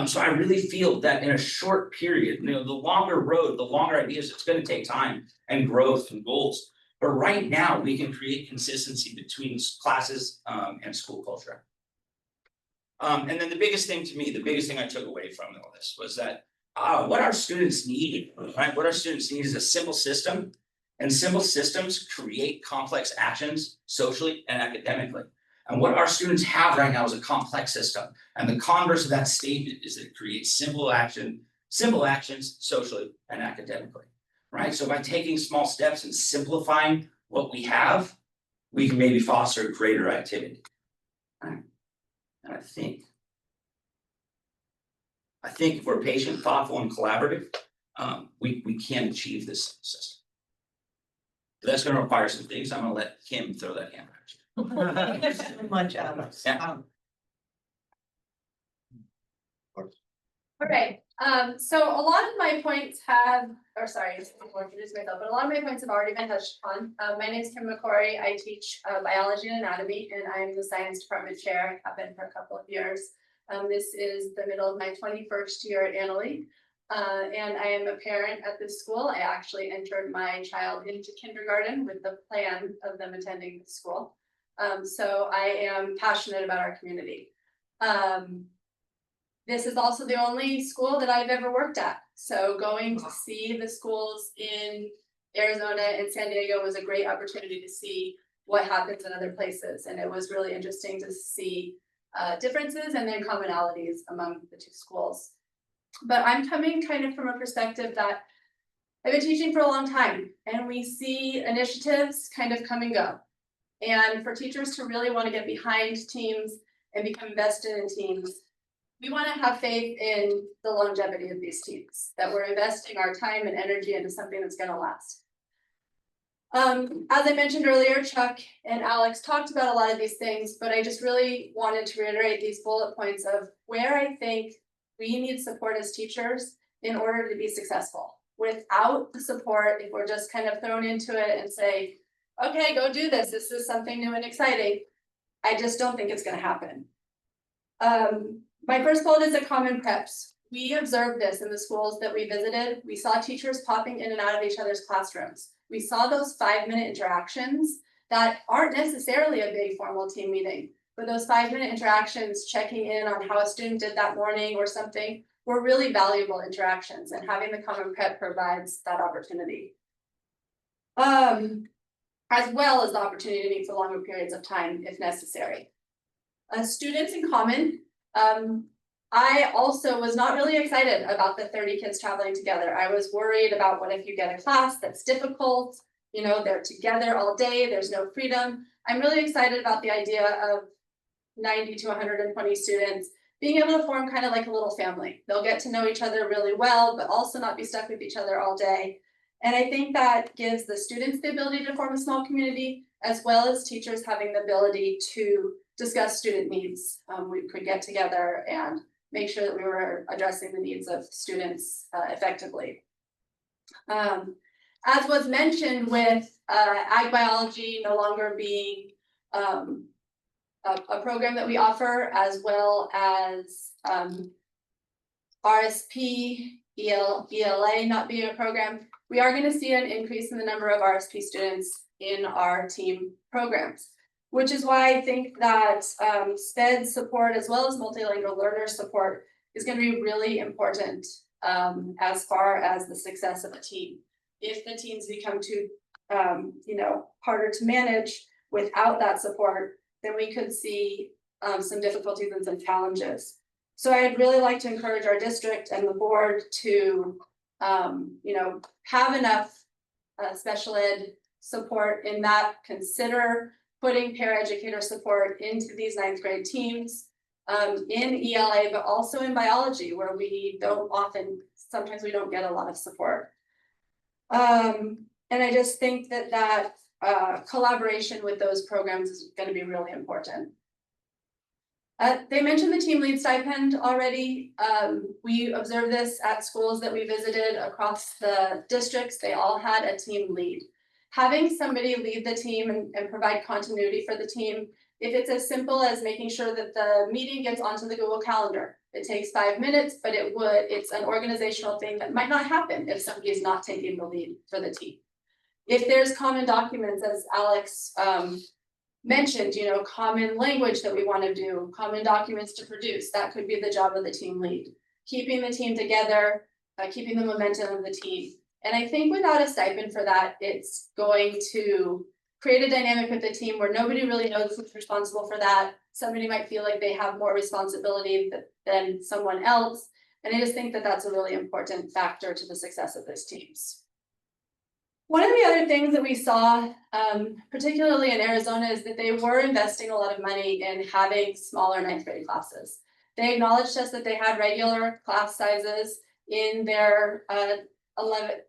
So I really feel that in a short period, the longer road, the longer ideas, it's gonna take time and growth and goals. But right now, we can create consistency between classes and school culture. And then the biggest thing to me, the biggest thing I took away from all this was that what our students need, right? What our students need is a simple system, and simple systems create complex actions socially and academically. And what our students have right now is a complex system. And the converse of that statement is that it creates simple actions socially and academically. Right? So by taking small steps and simplifying what we have, we can maybe foster greater activity. Right? And I think if we're patient, thoughtful, and collaborative, we can achieve this system. But that's going to require some things. I'm going to let Kim throw that hammer at you. Thank you so much, Alex. Yeah. Okay, so a lot of my points have, or sorry, I'll introduce myself, but a lot of my points have already been touched on. My name is Kim McCory. I teach biology and anatomy, and I'm the science department chair. I've been for a couple of years. This is the middle of my 21st year at Annalee. And I am a parent at this school. I actually entered my child into kindergarten with the plan of them attending the school. So I am passionate about our community. This is also the only school that I've ever worked at. So going to see the schools in Arizona and San Diego was a great opportunity to see what happens in other places. And it was really interesting to see differences and then commonalities among the two schools. But I'm coming kind of from a perspective that I've been teaching for a long time, and we see initiatives kind of come and go. And for teachers to really want to get behind teams and become invested in teams, we want to have faith in the longevity of these teams, that we're investing our time and energy into something that's going to last. As I mentioned earlier, Chuck and Alex talked about a lot of these things, but I just really wanted to reiterate these bullet points of where I think we need support as teachers in order to be successful. Without the support, if we're just kind of thrown into it and say, okay, go do this, this is something new and exciting, I just don't think it's going to happen. My first bullet is the common preps. We observed this in the schools that we visited. We saw teachers popping in and out of each other's classrooms. We saw those 5-minute interactions that aren't necessarily a big formal team meeting, but those 5-minute interactions, checking in on how a student did that morning or something, were really valuable interactions, and having the common prep provides that opportunity. As well as the opportunity to meet for longer periods of time if necessary. Students in common. I also was not really excited about the 30 kids traveling together. I was worried about what if you get a class that's difficult, you know, they're together all day, there's no freedom. I'm really excited about the idea of 90 to 120 students being able to form kind of like a little family. They'll get to know each other really well, but also not be stuck with each other all day. And I think that gives the students the ability to form a small community, as well as teachers having the ability to discuss student needs. We could get together and make sure that we were addressing the needs of students effectively. As was mentioned with ag biology no longer being a program that we offer, as well as RSP, ELA not being a program, we are going to see an increase in the number of RSP students in our team programs, which is why I think that SPED support as well as multilingual learner support is going to be really important as far as the success of a team. If the teams become too harder to manage without that support, then we could see some difficulties and some challenges. So I'd really like to encourage our district and the board to have enough special ed support in that. Consider putting paraeducator support into these 9th grade teams in ELA, but also in biology, where we don't often sometimes we don't get a lot of support. And I just think that collaboration with those programs is gonna be really important. They mentioned the team lead stipend already. We observed this at schools that we visited across the districts. They all had a team lead. Having somebody lead the team and provide continuity for the team, if it's as simple as making sure that the meeting gets onto the Google Calendar. It takes 5 minutes, but it's an organizational thing that might not happen if somebody is not taking the lead for the team. If there's common documents, as Alex mentioned, common language that we want to do, common documents to produce, that could be the job of the team lead. Keeping the team together, keeping the momentum of the team. And I think without a stipend for that, it's going to create a dynamic with the team where nobody really knows who's responsible for that. Somebody might feel like they have more responsibility than someone else. And I just think that that's a really important factor to the success of those teams. One of the other things that we saw, particularly in Arizona, is that they were investing a lot of money in having smaller 9th grade classes. They acknowledged us that they had regular class sizes in their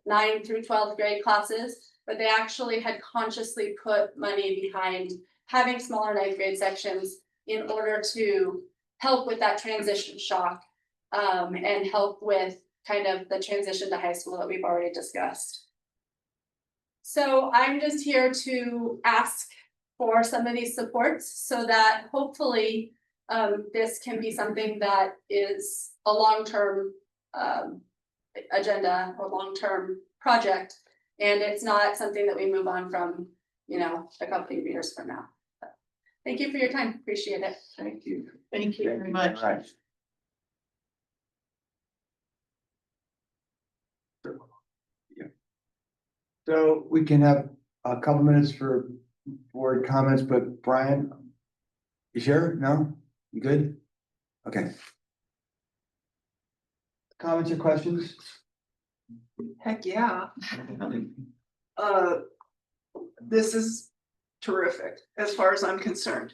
9 through 12th grade classes, but they actually had consciously put money behind having smaller 9th grade sections in order to help with that transition shock and help with kind of the transition to high school that we've already discussed. So I'm just here to ask for some of these supports so that hopefully this can be something that is a long-term agenda or long-term project. And it's not something that we move on from, a couple of years from now. But thank you for your time. Appreciate it. Thank you. Thank you very much. All right. Yeah. So we can have a couple minutes for board comments, but Brian, you sure? No? You good? Okay. Comments or questions? Heck, yeah. This is terrific, as far as I'm concerned.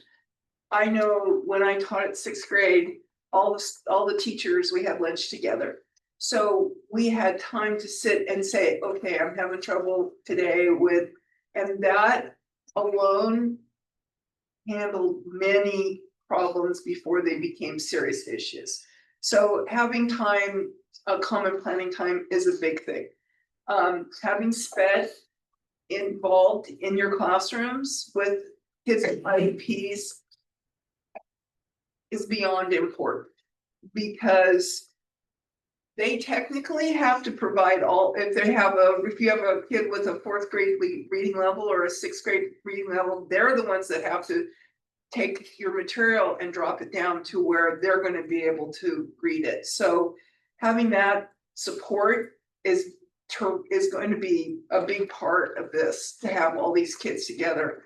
I know when I taught at 6th grade, all the teachers, we had lunch together. So we had time to sit and say, okay, I'm having trouble today with, and that alone handled many problems before they became serious issues. So having time, a common planning time is a big thing. Having SPED involved in your classrooms with kids with IEPs is beyond important, because they technically have to provide if you have a kid with a 4th grade reading level or a 6th grade reading level, they're the ones that have to take your material and drop it down to where they're going to be able to read it. So having that support is going to be a big part of this, to have all these kids together.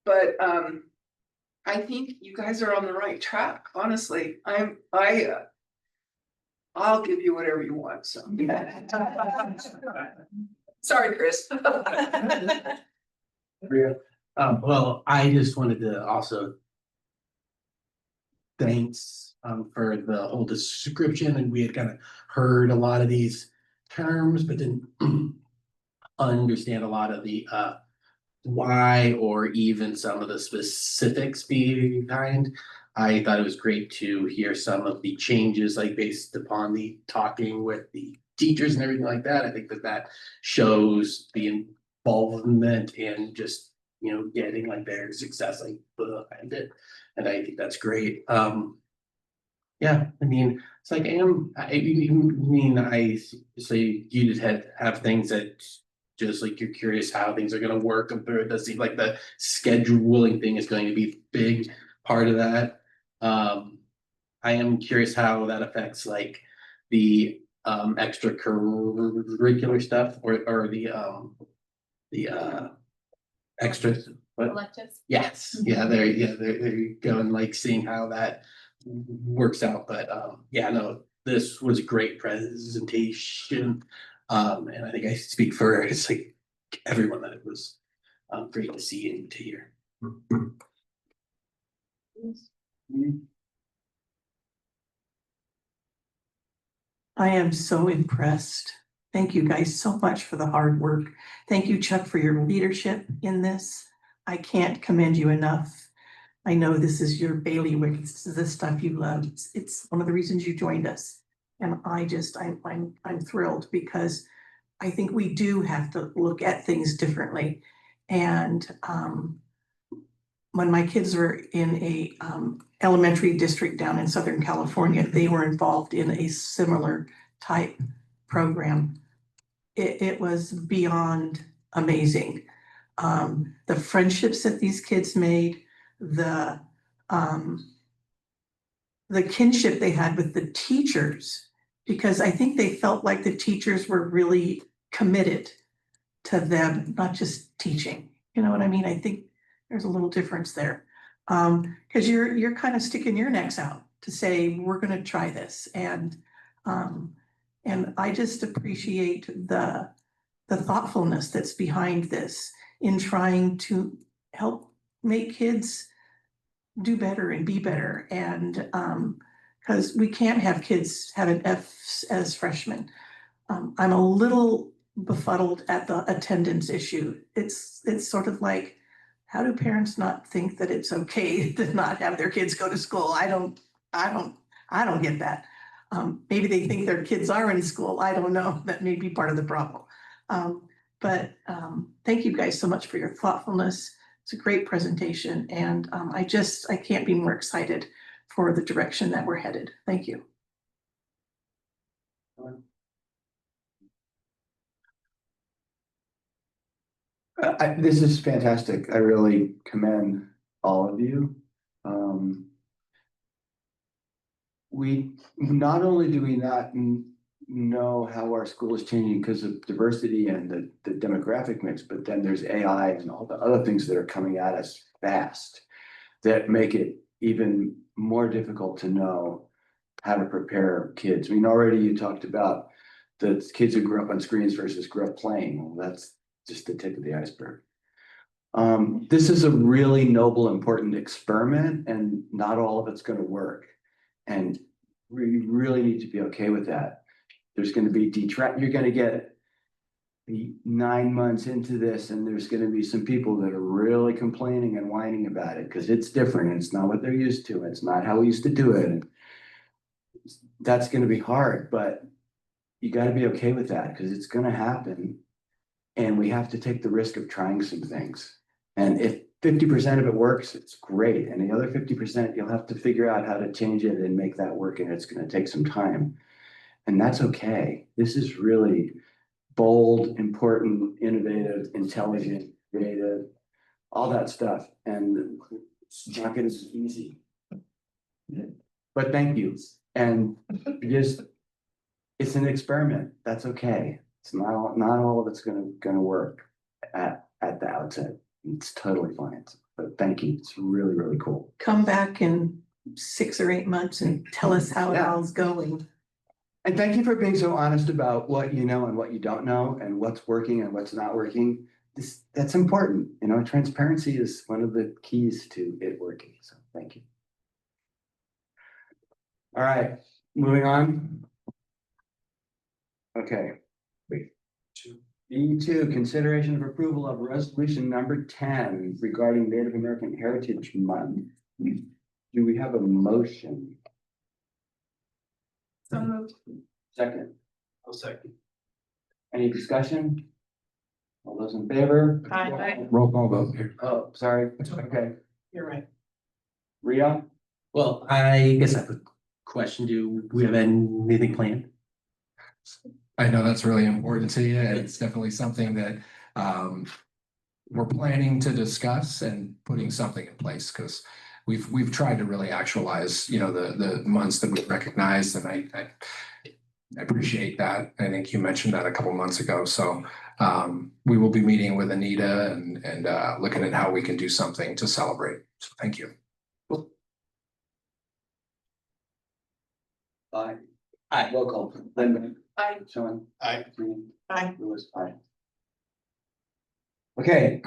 But I think you guys are on the right track. Honestly, I'll give you whatever you want. So sorry, Chris. Well, I just wanted to also thanks for the whole description, and we had kind of heard a lot of these terms, but didn't understand a lot of the why or even some of the specifics behind. I thought it was great to hear some of the changes, like based upon the talking with the teachers and everything like that. I think that shows the involvement and just, getting like their success like behind it. And I think that's great. Yeah, I mean, it's like so you just have things that just like you're curious how things are gonna work. It does seem like the scheduling thing is going to be a big part of that. I am curious how that affects like the extracurricular stuff or the extras. Electives. Yes, there you go, and like seeing how that works out. But no, this was a great presentation. And I think I speak for it's like everyone that it was great to see and to hear. I am so impressed. Thank you guys so much for the hard work. Thank you, Chuck, for your leadership in this. I can't commend you enough. I know this is your bailiwick. This is the stuff you love. It's one of the reasons you joined us. And I'm thrilled because I think we do have to look at things differently. And when my kids were in a elementary district down in Southern California, they were involved in a similar type program. It was beyond amazing. The friendships that these kids made, the kinship they had with the teachers, because I think they felt like the teachers were really committed to them, not just teaching. You know what I mean? I think there's a little difference there. Because you're kind of sticking your necks out to say, we're gonna try this. And I just appreciate the thoughtfulness that's behind this in trying to help make kids do better and be better. And because we can't have kids having Fs as freshmen. I'm a little befuddled at the attendance issue. It's sort of like, how do parents not think that it's okay to not have their kids go to school? I don't get that. Maybe they think their kids are in school. I don't know. That may be part of the problem. But thank you guys so much for your thoughtfulness. It's a great presentation. And I can't be more excited for the direction that we're headed. Thank you. This is fantastic. I really commend all of you. We not only do we not know how our school is changing because of diversity and the demographic mix, but then there's AI and all the other things that are coming at us fast that make it even more difficult to know how to prepare kids. I mean, already you talked about the kids who grew up on screens versus grew up playing. Well, that's just the tip of the iceberg. This is a really noble, important experiment, and not all of it's going to work. And we really need to be okay with that. There's going to be you're going to get 9 months into this, and there's going to be some people that are really complaining and whining about it because it's different. And it's not what they're used to. It's not how we used to do it. And that's going to be hard, but you got to be okay with that because it's going to happen. And we have to take the risk of trying some things. And if 50% of it works, it's great. And the other 50%, you'll have to figure out how to change it and make that work. And it's going to take some time. And that's okay. This is really bold, important, innovative, intelligent, creative, all that stuff. And it's not going to be easy. But thank you. And just, it's an experiment. That's okay. It's not all of it's gonna work at the outset. It's totally fine. But thank you. It's really, really cool. Come back in 6 or 8 months and tell us how it all's going. And thank you for being so honest about what you know and what you don't know and what's working and what's not working. That's important. You know, transparency is one of the keys to it working. So thank you. All right, moving on. Okay. B2, consideration of approval of resolution number 10 regarding Native American Heritage Month. Do we have a motion? So moved. Second. I'll second. Any discussion? All those in favor? Aye. Roll call vote here. Oh, sorry. Okay. You're right. Ria? Well, I guess I have a question. Do we have anything planned? I know that's really important to you, and it's definitely something that we're planning to discuss and putting something in place because we've tried to really actualize, you know, the months that we recognize, and I appreciate that. I think you mentioned that a couple months ago. So we will be meeting with Anita and looking at how we can do something to celebrate. So thank you. Aye. Aye. Roll call. Linda? Aye. Sean? Aye. Aye. Louis? Aye. Okay,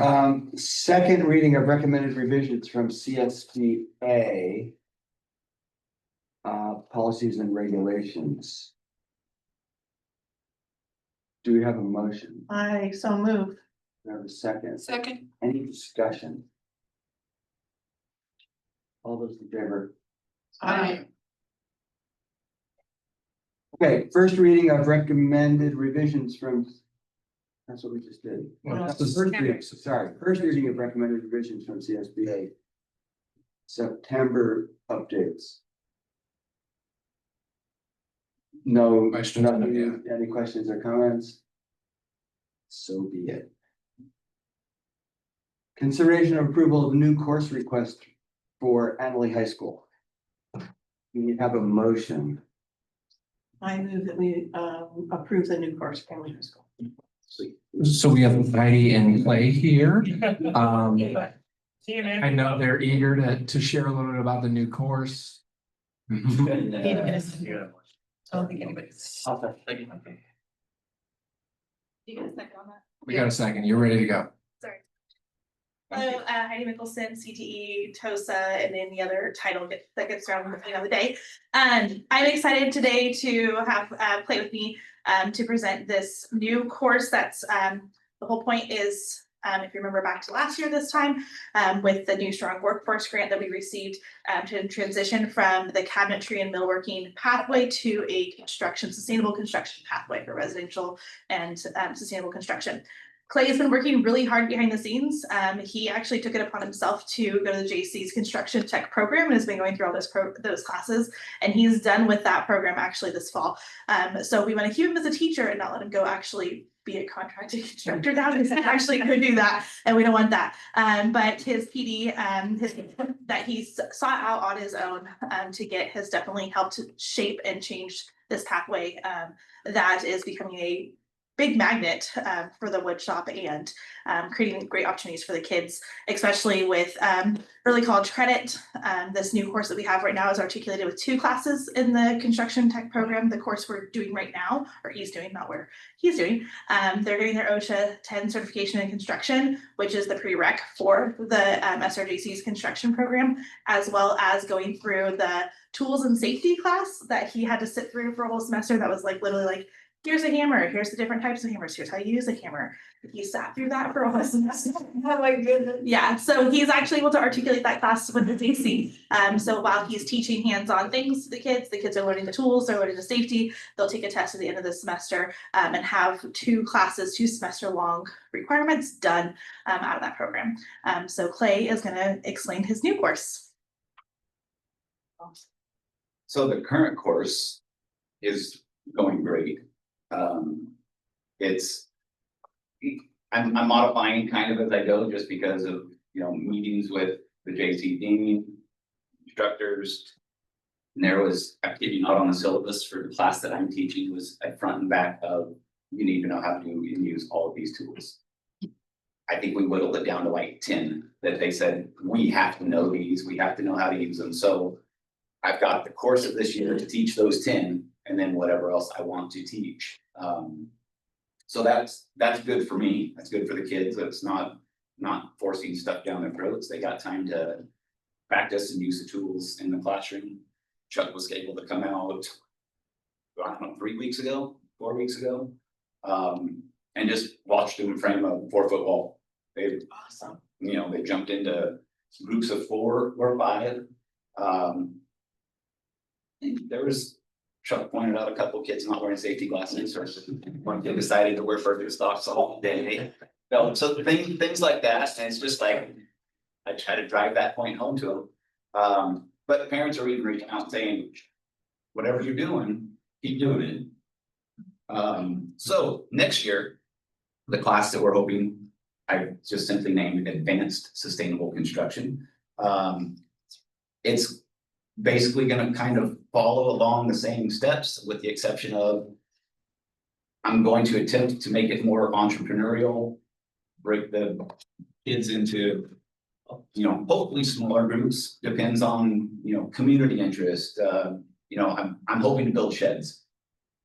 second reading of recommended revisions from CSBA. Policies and regulations. Do we have a motion? I so move. Do we have a second? Second. Any discussion? All those in favor? Aye. Okay, first reading of recommended revisions from. That's what we just did. Well, First this is- reading, sorry, first reading of recommended revisions from CSBA. September updates. No, Questions? nothing, any questions or comments? So be it. Consideration of approval of new course request for Annalee High School. We have a motion. I move that we approve the new course for Family High School. So we have Heidi and Clay here. I know they're eager to share a little bit about the new course. I don't think anybody's. You get a second on that? We got a second. You're ready to go. Sorry. Hello, Heidi Mickelson, CTE, TOSA, and then the other title that gets around with me on the day. I'm excited today to have Play With Me to present this new course that's the whole point is if you remember back to last year this time with the new Strong Workforce Grant that we received to transition from the cabinetry and millworking pathway to a sustainable construction pathway for residential and sustainable construction. Clay has been working really hard behind the scenes. He actually took it upon himself to go to the JC's construction tech program and has been going through all those classes. And he's done with that program actually this fall. So we want to keep him as a teacher and not let him go actually be a contracted constructor now, because he actually could do that, and we don't want that. But his PD, that he sought out on his own to get has definitely helped to shape and change this pathway that is becoming a big magnet for the wood shop and creating great opportunities for the kids, especially with early college credit. This new course that we have right now is articulated with 2 classes in the construction tech program. The course we're doing right now, or he's doing, not where he's doing, they're getting their OSHA 10 certification in construction, which is the prereq for the SRJC's construction program, as well as going through the tools and safety class that he had to sit through for a whole semester. That was like literally like, here's a hammer, here's the different types of hammers, here's how you use a hammer. He sat through that for a whole semester. Oh my goodness. Yeah, so he's actually able to articulate that class with the JC. So while he's teaching hands-on things to the kids are learning the tools, they're learning the safety. They'll take a test at the end of the semester and have 2 classes, 2 semester-long requirements done out of that program. So Clay is gonna explain his new course. So the current course is going great. I'm modifying kind of as I go, just because of, meetings with the JC dean, instructors. And there was, I'm giving out on the syllabus for the class that I'm teaching was a front and back of, you need to know how to do and use all of these tools. I think we whittled it down to like 10 that they said, we have to know these, we have to know how to use them. So I've got the course of this year to teach those 10 and then whatever else I want to teach. So that's good for me. That's good for the kids. It's not forcing stuff down their throats. They got time to practice and use the tools in the classroom. Chuck was able to come out, I don't know, 4 weeks ago, and just watch them frame a 4-foot wall. They they jumped into groups of 4 or 5. There was, Chuck pointed out a couple kids not wearing safety glasses, or one kid decided to wear further stocks all day. So things like that, and it's just like, I try to drive that point home to them. But the parents are even reaching out saying, whatever you're doing, keep doing it. So next year, the class that we're hoping, I just simply named Advanced Sustainable Construction. It's basically going to kind of follow along the same steps, with the exception of I'm going to attempt to make it more entrepreneurial, break the kids into, hopefully smaller groups, depends on, community interest. I'm hoping to build sheds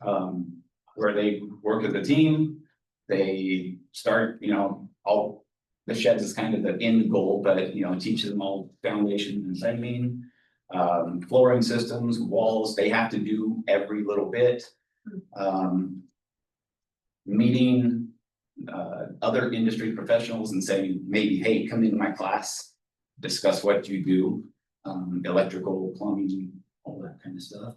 where they work as a team. They start, all the sheds is kind of the end goal, but teach them all foundation and framing. Flooring systems, walls, they have to do every little bit. meeting other industry professionals and saying, maybe, hey, come into my class, discuss what you do, electrical, plumbing, all that kind of stuff.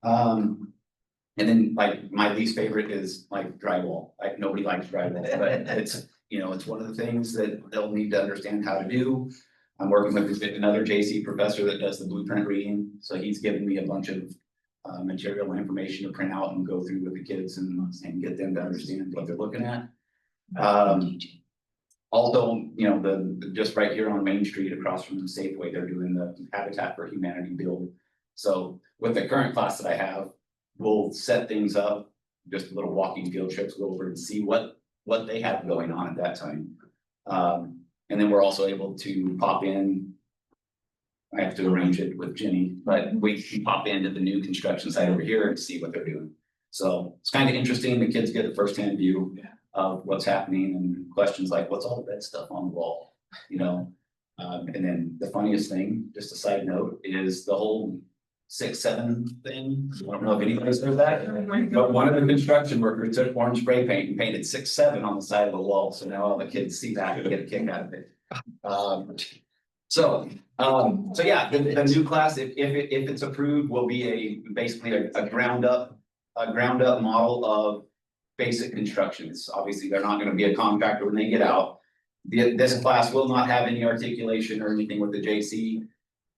And then like my least favorite is like drywall. Like nobody likes drywall, but it's, you know, it's one of the things that they'll need to understand how to do. I'm working with another JC professor that does the blueprint reading, so he's giving me a bunch of material and information to print out and go through with the kids and get them to understand what they're looking at. Although, you know, the just right here on Main Street across from the Safeway, they're doing the Habitat for Humanity build. So with the current class that I have, we'll set things up, just little walking field trips, go over and see what they have going on at that time. And then we're also able to pop in. I have to arrange it with Jenny, but we can pop into the new construction site over here and see what they're doing. So it's kind of interesting. The kids get a firsthand view of what's happening and questions like, what's all that stuff on the wall? You know, and then the funniest thing, just a side note, is the whole 6-7 thing. I don't know if anybody's heard that, but one of the construction workers took orange spray paint and painted 6-7 on the side of the wall. So now all the kids see that and get a kick out of it. So yeah, the new class, if it's approved, will be basically a ground up model of basic construction. It's obviously they're not going to be a contractor when they get out. This class will not have any articulation or anything with the JC.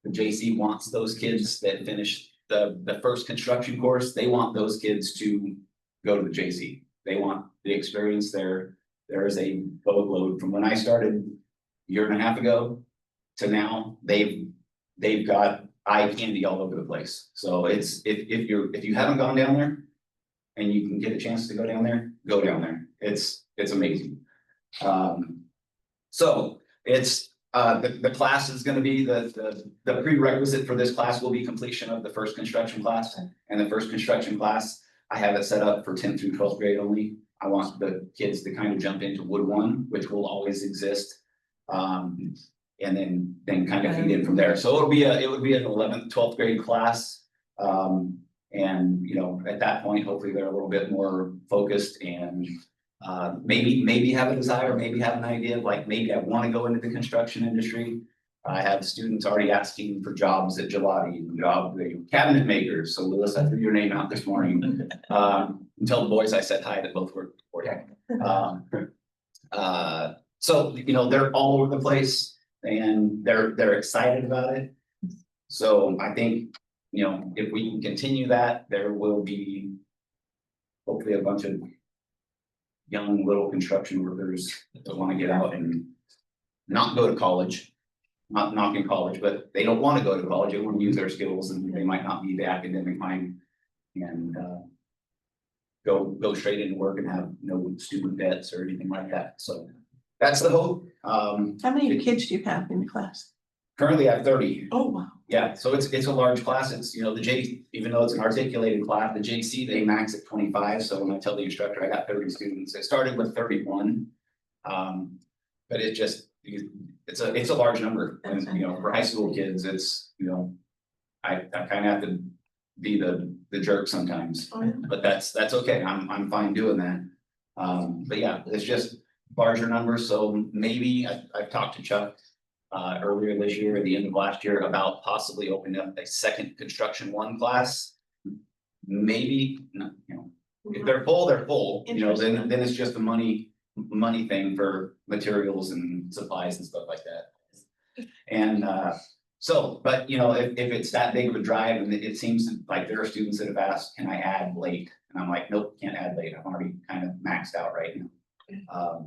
The JC wants those kids that finish the first construction course. They want those kids to go to the JC. They want the experience there. There is a boatload from when I started a year and a half ago to now. They've got eye candy all over the place. So it's if you haven't gone down there and you can get a chance to go down there, go down there. It's amazing. So it's the class is going to be the prerequisite for this class will be completion of the first construction class. And the first construction class, I have it set up for 10th through 12th grade only. I want the kids to kind of jump into Wood 1, which will always exist. And then kind of feed in from there. So it would be an 11th, 12th grade class. And you know, at that point, hopefully they're a little bit more focused and maybe have a desire, maybe have an idea of like, maybe I want to go into the construction industry. I have students already asking for jobs at Gelati, cabinet makers. So Lewis, I threw your name out this morning. Until the boys I said hi that both work for you. So, you know, they're all over the place and they're excited about it. So I think, you know, if we can continue that, there will be hopefully a bunch of young little construction workers that want to get out and not go to college, not knocking college, but they don't want to go to college. They want to use their skills and they might not be the academic mind and go straight into work and have no student debts or anything like that. So that's the hope. How many kids do you have in the class? Currently I have 30. Oh, wow. Yeah, so it's a large class. It's, you know, even though it's an articulated class, the JC, they max at 25. So when I tell the instructor I got 30 students, it started with 31. But it just, it's a large number. And, you know, for high school kids, it's, you know, I kind of have to be the jerk sometimes, but that's okay. I'm fine doing that. But yeah, it's just larger numbers. So maybe I've talked to Chuck earlier this year, at the end of last year, about possibly opening up a second construction 1 class. Maybe, you know, if they're full, they're full, you know, then it's just a money thing for materials and supplies and stuff like that. And so, but you know, if it's that big of a drive, and it seems like there are students that have asked, can I add late? And I'm like, nope, can't add late. I'm already kind of maxed out right now.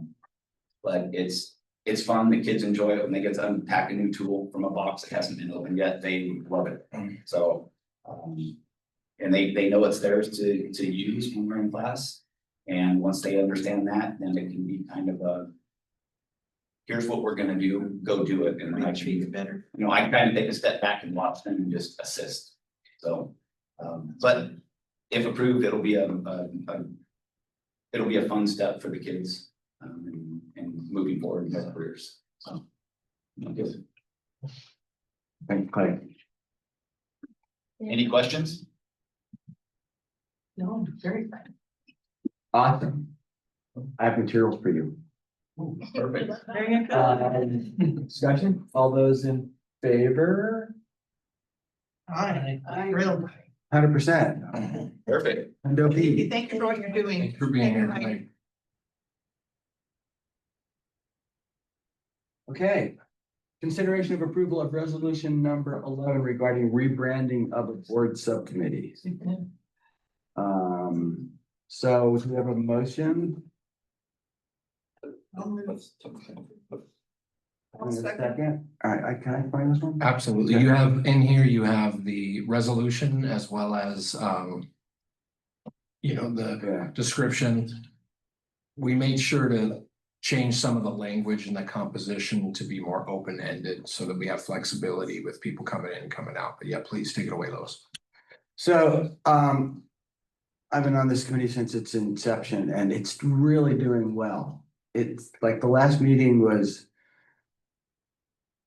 But it's fun. The kids enjoy it when they get to unpack a new tool from a box that hasn't been opened yet. They love it. So, and they know it's theirs to use when we're in class. And once they understand that, then it can be kind of a, here's what we're gonna do, go do it. And then actually get better. You know, I kind of take a step back and watch them and just assist. So, but if approved, it'll be a fun step for the kids. And moving forward in their careers. So, good. Thanks, Clay. Any questions? No, very fun. Awesome. I have materials for you. Perfect. Very good. Discussion, all those in favor? I thrilled. 100%. Perfect. And don't be. Thank you for what you're doing. Thanks for being here Thank you. tonight. Okay. Consideration of approval of resolution number 11 regarding rebranding of a board subcommittee. So do we have a motion? And a second? All right, can I find this one? Absolutely. You have in here, you have the resolution as well as, the Yeah. description. We made sure to change some of the language and the composition to be more open-ended so that we have flexibility with people coming in and coming out. But yeah, please take it away, Lois. So, I've been on this committee since its inception and it's really doing well. It's like the last meeting was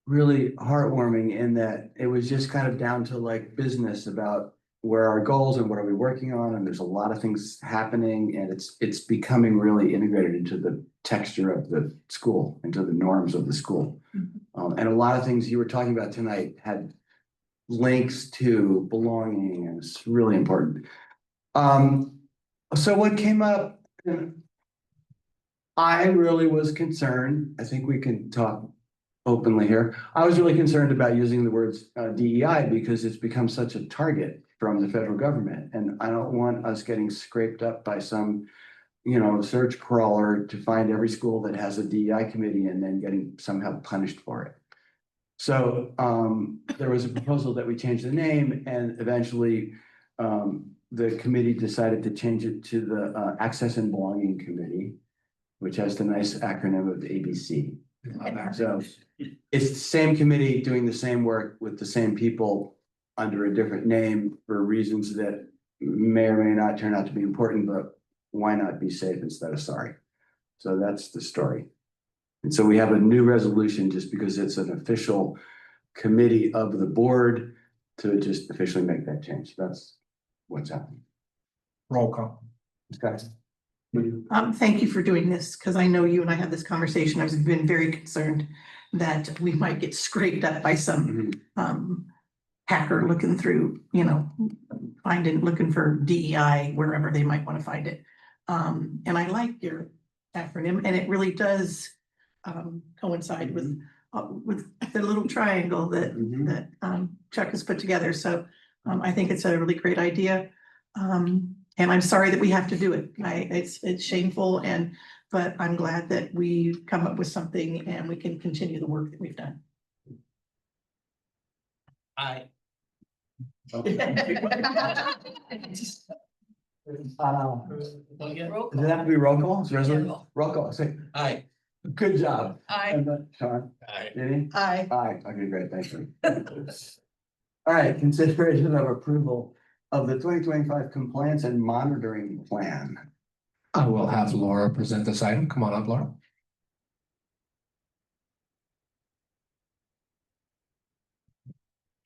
really heartwarming in that it was just kind of down to like business about where our goals and what are we working on, and there's a lot of things happening, and it's becoming really integrated into the texture of the school, into the norms of the school. And a lot of things you were talking about tonight had links to belonging, and it's really important. So what came up, I really was concerned, I think we can talk openly here. I was really concerned about using the words DEI because it's become such a target from the federal government. And I don't want us getting scraped up by some, search crawler to find every school that has a DEI committee and then getting somehow punished for it. So there was a proposal that we change the name, and eventually the committee decided to change it to the Access and Belonging Committee, which has the nice acronym of ABC. So it's the same committee doing the same work with the same people under a different name for reasons that may or may not turn out to be important, but why not be safe instead of sorry? So that's the story. And so we have a new resolution just because it's an official committee of the board to just officially make that change. That's what's happening. Roll call. Okay. Thank you for doing this, because I know you and I had this conversation. I've been very concerned that we might get scraped up by some hacker looking through, looking for DEI wherever they might want to find it. And I like your acronym, and it really does coincide with the little triangle that Chuck has put together. So I think it's a really great idea. And I'm sorry that we have to do it. It's shameful, but I'm glad that we've come up with something and we can continue the work that we've done. Aye. Does it have to be roll call? It's resolution? Roll call, say, Aye. good job. Aye. And then Sean, Aye. Jenny? Aye. Aye, okay, great, thanks. All right, consideration of approval of the 2025 compliance and monitoring plan. I will have Laura present this item. Come on up, Laura.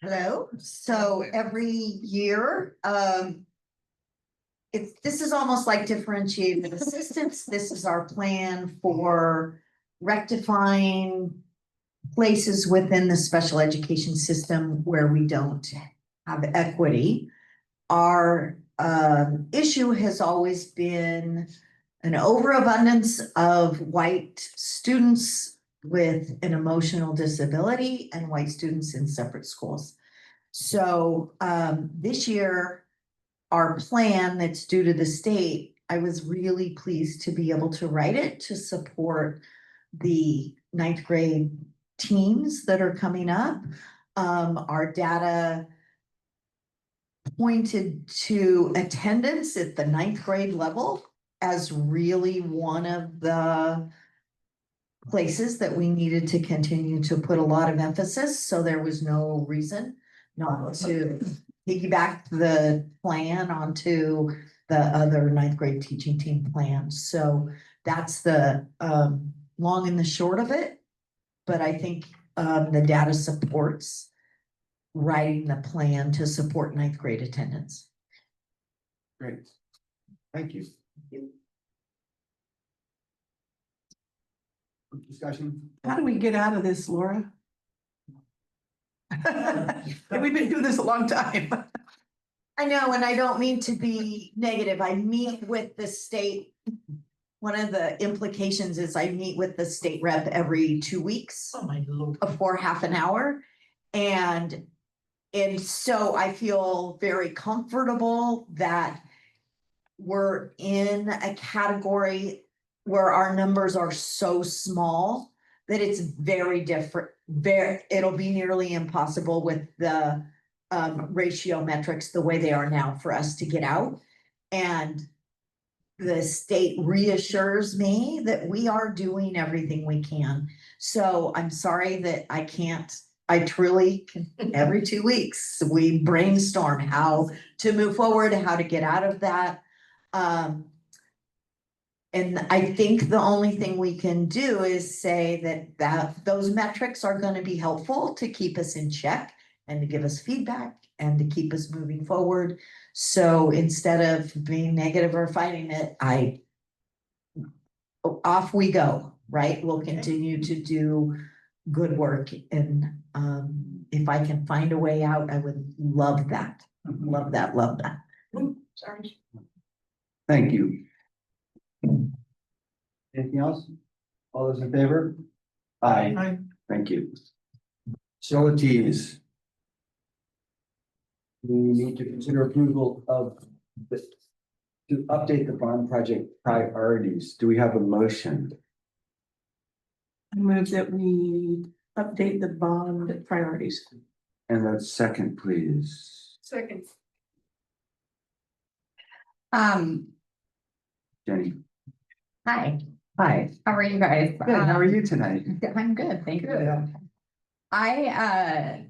Hello, so every year, this is almost like differentiated assistance. This is our plan for rectifying places within the special education system where we don't have equity. Our issue has always been an overabundance of white students with an emotional disability and white students in separate schools. So this year, our plan that's due to the state, I was really pleased to be able to write it to support the 9th grade teams that are coming up. Our data pointed to attendance at the 9th grade level as really one of the places that we needed to continue to put a lot of emphasis. So there was no reason not to piggyback the plan onto the other 9th grade teaching team plans. So that's the long and the short of it. But I think the data supports writing the plan to support 9th grade attendance. Great, thank you. discussion? How do we get out of this, Laura? We've been doing this a long time. I know, and I don't mean to be negative. I meet with the state. One of the implications is I meet with the state rep every 2 weeks. Oh, my Lord. For half an hour. And so I feel very comfortable that we're in a category where our numbers are so small that it's very different. It'll be nearly impossible with the ratio metrics the way they are now for us to get out. And the state reassures me that we are doing everything we can. So I'm sorry that I can't, I truly can, every 2 weeks, we brainstorm how to move forward, how to get out of that. And I think the only thing we can do is say that those metrics are going to be helpful to keep us in check and to give us feedback and to keep us moving forward. So instead of being negative or fighting it, off we go, right? We'll continue to do good work. And if I can find a way out, I would love that. Love that, love that. Sorry. Thank you. Anything else? All those in favor? Aye. Aye. Thank you. Facilities. We need to consider approval of to update the bond project priorities. Do we have a motion? I move that we update the bond priorities. And a second, please. Second. Jenny. Hi, Hi. how are you guys? Good. How are you tonight? I'm good, thank Good. you. I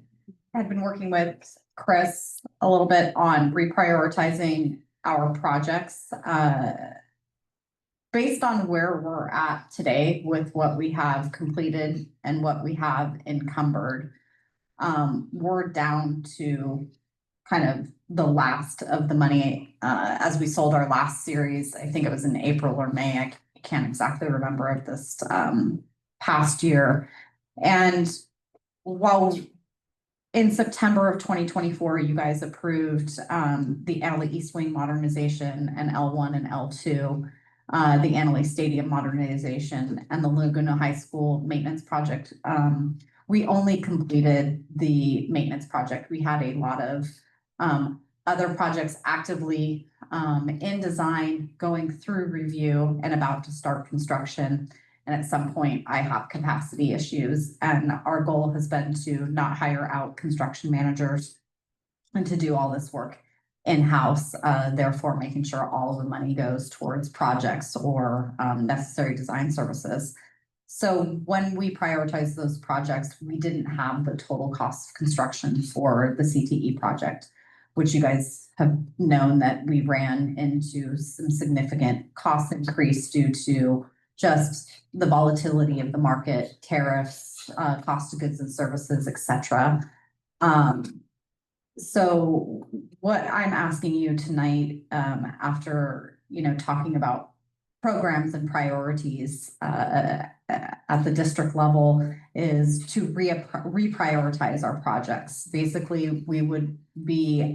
had been working with Chris a little bit on reprioritizing our projects. Based on where we're at today with what we have completed and what we have encumbered, we're down to kind of the last of the money as we sold our last series. I think it was in April or May. I can't exactly remember of this past year. And while in September of 2024, you guys approved the Annalee East Wing modernization and L1 and L2, the Annalee Stadium modernization and the Laguna High School maintenance project. We only completed the maintenance project. We had a lot of other projects actively in design, going through review and about to start construction. And at some point I have capacity issues, and our goal has been to not hire out construction managers and to do all this work in-house, therefore making sure all of the money goes towards projects or necessary design services. So when we prioritize those projects, we didn't have the total cost of construction for the CTE project, which you guys have known that we ran into some significant cost increase due to just the volatility of the market, tariffs, cost of goods and services, et cetera. So what I'm asking you tonight, after, talking about programs and priorities at the district level, is to reprioritize our projects. Basically, we would be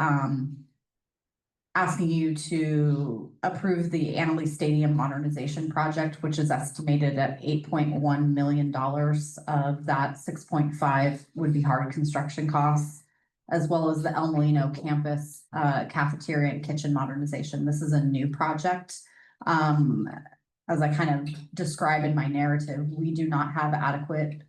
asking you to approve the Annalee Stadium modernization project, which is estimated at $8.1 million. Of that, 6.5 would be hard construction costs, as well as the El Molino campus cafeteria and kitchen modernization. This is a new project. As I kind of describe in my narrative, we do not have adequate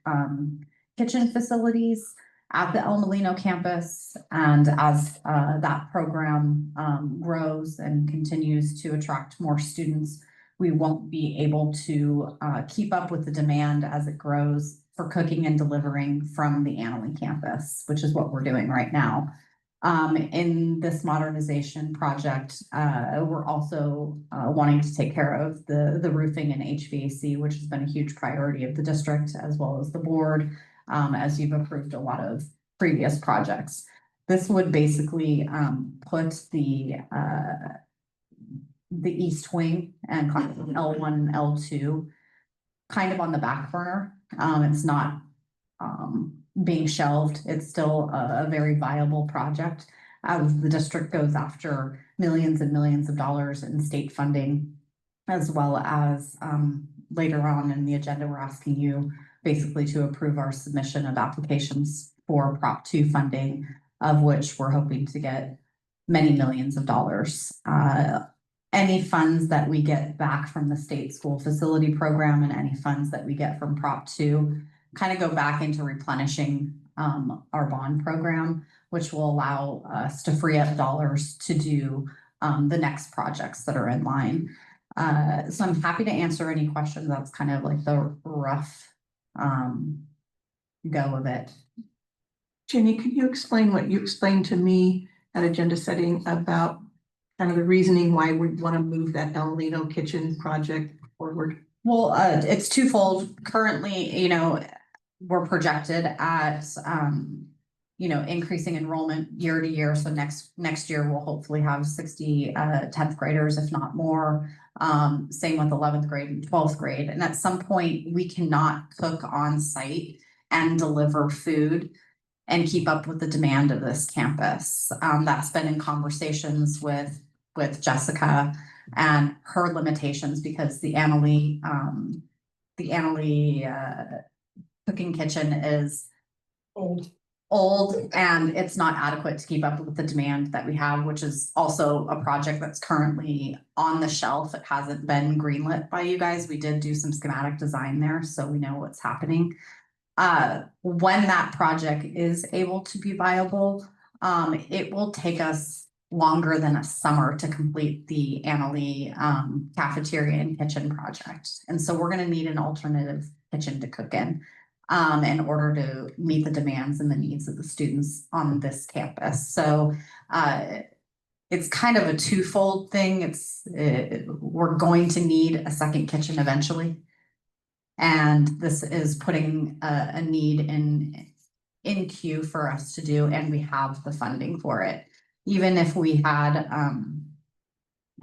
kitchen facilities at the El Molino campus. And as that program grows and continues to attract more students, we won't be able to keep up with the demand as it grows for cooking and delivering from the Annalee campus, which is what we're doing right now. In this modernization project, we're also wanting to take care of the roofing and HVAC, which has been a huge priority of the district as well as the board, as you've approved a lot of previous projects. This would basically put the East Wing and L1 and L2 kind of on the back burner. It's not being shelved. It's still a very viable project as the district goes after millions and millions of dollars in state funding, as well as later on in the agenda, we're asking you basically to approve our submission of applications for Prop 2 funding, of which we're hoping to get many millions of dollars. Any funds that we get back from the state school facility program and any funds that we get from Prop 2 kind of go back into replenishing our bond program, which will allow us to free up dollars to do the next projects that are in line. So I'm happy to answer any questions. That's kind of like the rough go of it. Jenny, could you explain what you explained to me at agenda setting about kind of the reasoning why we want to move that El Nino kitchen project forward? Well, it's twofold. Currently, we're projected at, increasing enrollment year to year. So next year, we'll hopefully have 60 10th graders, if not more. Same with 11th grade and 12th grade. And at some point, we cannot cook on site and deliver food and keep up with the demand of this campus. That's been in conversations with Jessica and her limitations, because the Annalee cooking kitchen is old and it's not adequate to keep up with the demand that we have, which is also a project that's currently on the shelf. It hasn't been greenlit by you guys. We did do some schematic design there, so we know what's happening. When that project is able to be viable, it will take us longer than a summer to complete the Annalee cafeteria and kitchen project. And so we're going to need an alternative kitchen to cook in order to meet the demands and the needs of the students on this campus. So it's kind of a twofold thing. We're going to need a second kitchen eventually. And this is putting a need in queue for us to do, and we have the funding for it. Even if we had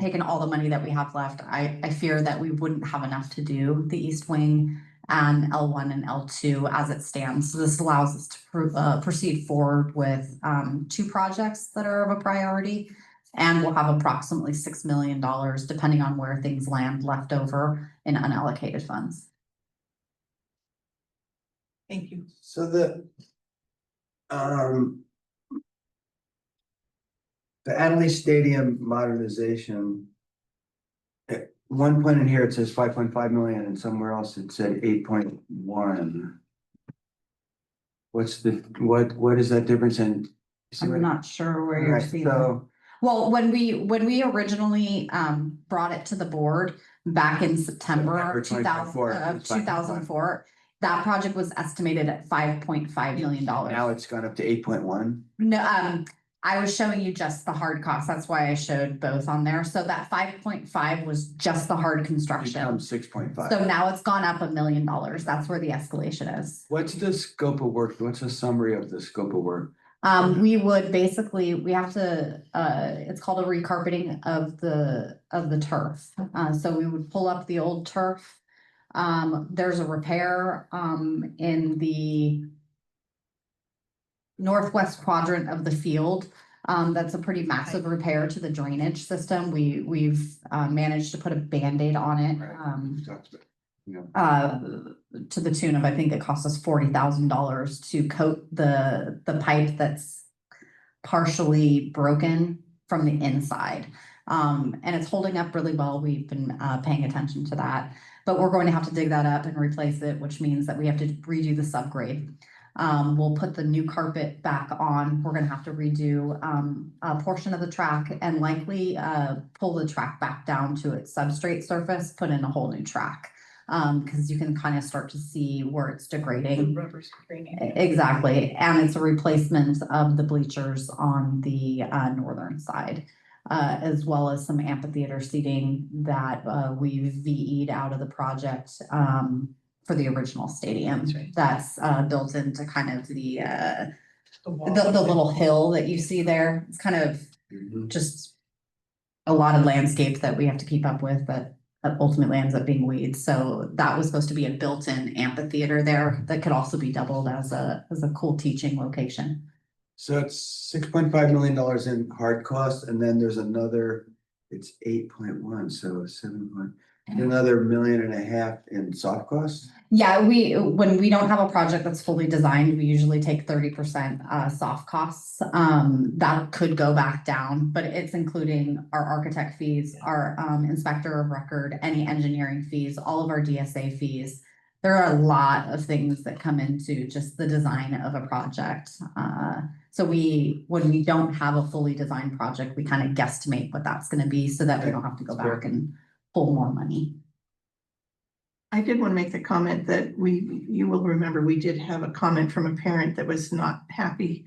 taken all the money that we have left, I fear that we wouldn't have enough to do the East Wing and L1 and L2 as it stands. So this allows us to proceed forward with 2 projects that are of a priority, and we'll have approximately $6 million, depending on where things land, left over in unallocated funds. Thank you. So the Annalee Stadium modernization, at one point in here, it says 5.5 million, and somewhere else it said 8.1. What is that difference in? I'm not sure where you're Right, seeing. so Well, when we originally brought it to the board back in September 2004, that project was estimated at $5.5 million. now it's gone up to 8.1. No, I was showing you just the hard cost. That's why I showed both on there. So that 5.5 was just the hard construction. Becomes 6.5. So now it's gone up $1 million. That's where the escalation is. What's the scope of work? What's a summary of the scope of work? We would basically, we have to, it's called a recarpeting of the turf. So we would pull up the old turf. There's a repair, in the northwest quadrant of the field. That's a pretty massive repair to the drainage system. We've managed to put a Band-Aid on it. To the tune of, I think it cost us $40,000 to coat the pipe that's partially broken from the inside. And it's holding up really well. We've been paying attention to that, but we're going to have to dig that up and replace it, which means that we have to redo the subgrade. We'll put the new carpet back on. We're gonna have to redo a portion of the track and likely pull the track back down to its substrate surface, put in a whole new track. Because you can kind of start to see where it's degrading. Rubber's graining. Exactly, and it's a replacement of the bleachers on the northern side. As well as some amphitheater seating that we've VE'd out of the project for the original stadium. That's built into kind of the little hill that you see there. It's kind of just a lot of landscape that we have to keep up with, but that ultimately ends up being weeds. So that was supposed to be a built-in amphitheater there that could also be doubled as a cool teaching location. So it's $6.5 million in hard costs, and then there's another, it's 8.1, so 7 another $1.5 million in soft costs. Yeah, when we don't have a project that's fully designed, we usually take 30% soft costs. That could go back down, but it's including our architect fees, our inspector of record, any engineering fees, all of our DSA fees. There are a lot of things that come into just the design of a project. So when we don't have a fully designed project, we kind of guesstimate what that's gonna be so that we don't have to go back and pull more money. I did want to make the comment that you will remember, we did have a comment from a parent that was not happy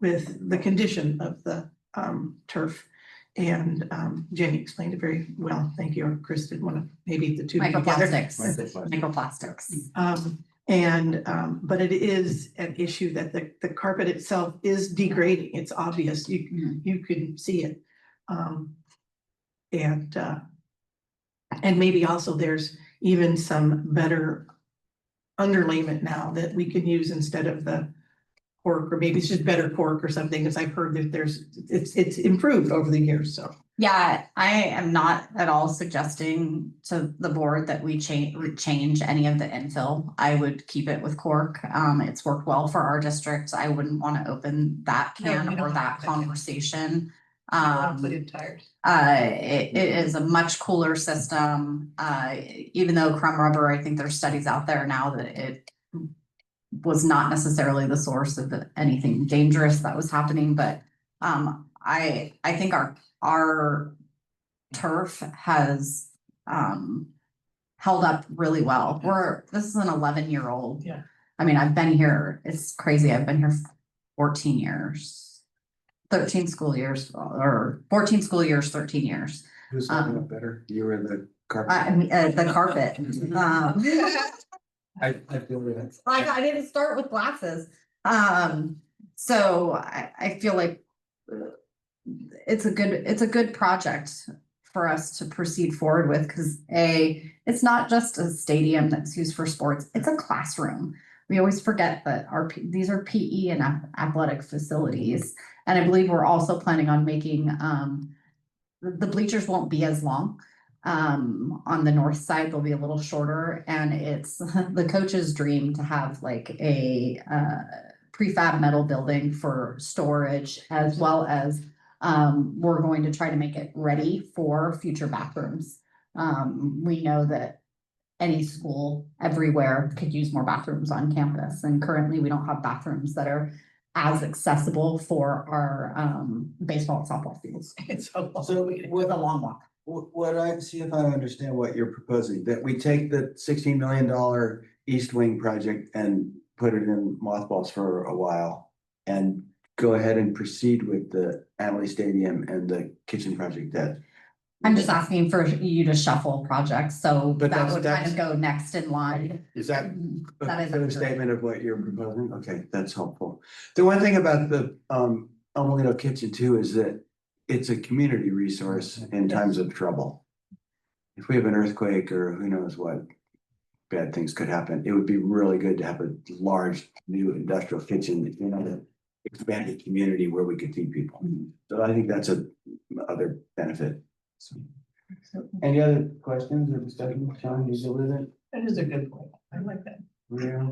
with the condition of the turf. And Jenny explained it very well. Thank you. Or Chris did want to, maybe the two. Microplastics. But it is an issue that the carpet itself is degrading. It's obvious. You can see it. And maybe also there's even some better underlayment now that we can use instead of the cork, or maybe it's just better cork or something, because I've heard that it's improved over the years, so. Yeah, I am not at all suggesting to the board that we change any of the infill. I would keep it with cork. It's worked well for our district. I wouldn't want to open that can or that conversation. Put in tires. It is a much cooler system. Even though crumb rubber, I think there's studies out there now that it was not necessarily the source of anything dangerous that was happening. But I think our turf has held up really well. This is an 11-year-old. Yeah. I mean, I've been here, it's crazy. I've been here 14 years. 13 school years, or 14 school years, 13 years. Who's holding up better? You were the carpet. I mean, the carpet. I feel that. I didn't start with glasses. So I feel like it's a good project for us to proceed forward with, because it's not just a stadium that's used for sports, it's a classroom. We always forget that these are PE and athletic facilities. And I believe we're also planning on making, the bleachers won't be as long. On the north side, they'll be a little shorter, and it's the coach's dream to have like a prefab metal building for storage, as well as we're going to try to make it ready for future bathrooms. We know that any school everywhere could use more bathrooms on campus, and currently we don't have bathrooms that are as accessible for our baseball and softball fields. So With a long walk. what I see if I understand what you're proposing, that we take the $16 million East Wing project and put it in mothballs for a while and go ahead and proceed with the Amalie Stadium and the kitchen project that. I'm just asking for you to shuffle projects, so But that would that's- kind of go next in line. Is that That is a accurate. statement of what you're proposing? Okay, that's helpful. The one thing about the Amelino Kitchen too is that it's a community resource in times of trouble. If we have an earthquake or who knows what bad things could happen, it would be really good to have a large new industrial kitchen in an expanded community where we could feed people. So I think that's a other benefit. So, any other questions or discussion? Sean, you still with it? That is a good point. I like that. Yeah.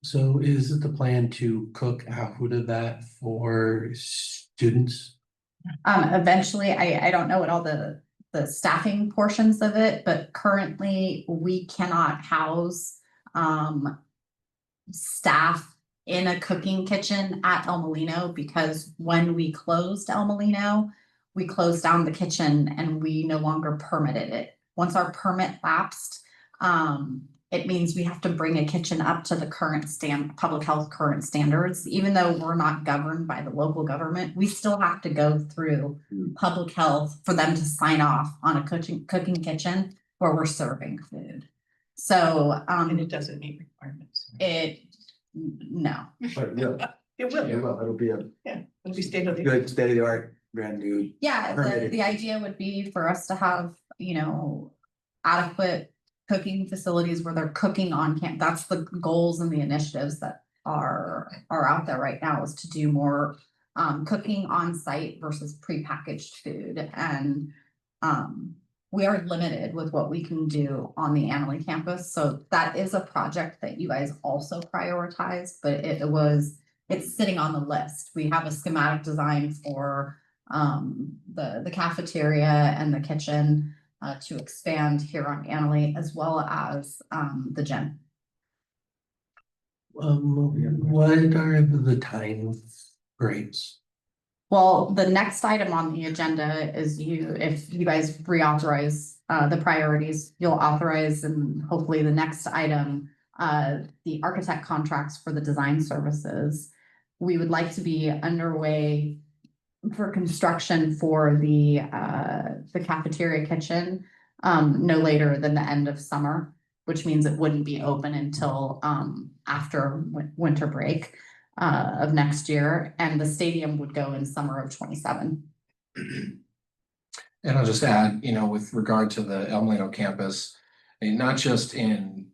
So is it the plan to cook out of that for students? Eventually, I don't know what all the staffing portions of it, but currently we cannot house staff in a cooking kitchen at El Molino, because when we closed El Molino, we closed down the kitchen and we no longer permitted it. Once our permit lapsed, it means we have to bring a kitchen up to the current public health current standards. Even though we're not governed by the local government, we still have to go through public health for them to sign off on a cooking kitchen where we're serving food. So, And it doesn't meet requirements. no. But yeah, It will. it'll be a Yeah, it'll be state of the. good state of the art brand new. Yeah, Permitted. the idea would be for us to have, adequate cooking facilities where they're cooking on camp. That's the goals and the initiatives that are out there right now, is to do more cooking on site versus prepackaged food. And we are limited with what we can do on the Annalee campus. So that is a project that you guys also prioritized, but it's sitting on the list. We have a schematic design for the cafeteria and the kitchen to expand here on Annalee, as well as the gym. What are the time frames? Well, the next item on the agenda is if you guys reauthorize the priorities, you'll authorize, and hopefully the next item, the architect contracts for the design services. We would like to be underway for construction for the cafeteria kitchen no later than the end of summer, which means it wouldn't be open until after winter break of next year, and the stadium would go in summer of 27. And I'll just add, with regard to the El Molino campus, and not just in,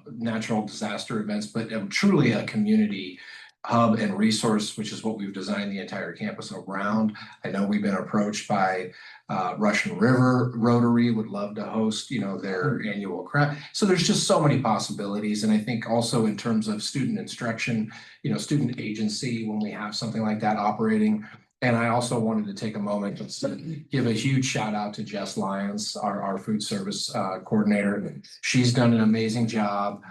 natural disaster events, but truly a community hub and resource, which is what we've designed the entire campus around. I know we've been approached by Russian River Rotary, would love to host, their annual craft. So there's just so many possibilities. And I think also in terms of student instruction, student agency, when we have something like that operating. And I also wanted to take a moment to give a huge shout out to Jess Lyons, our food service coordinator. She's done an amazing job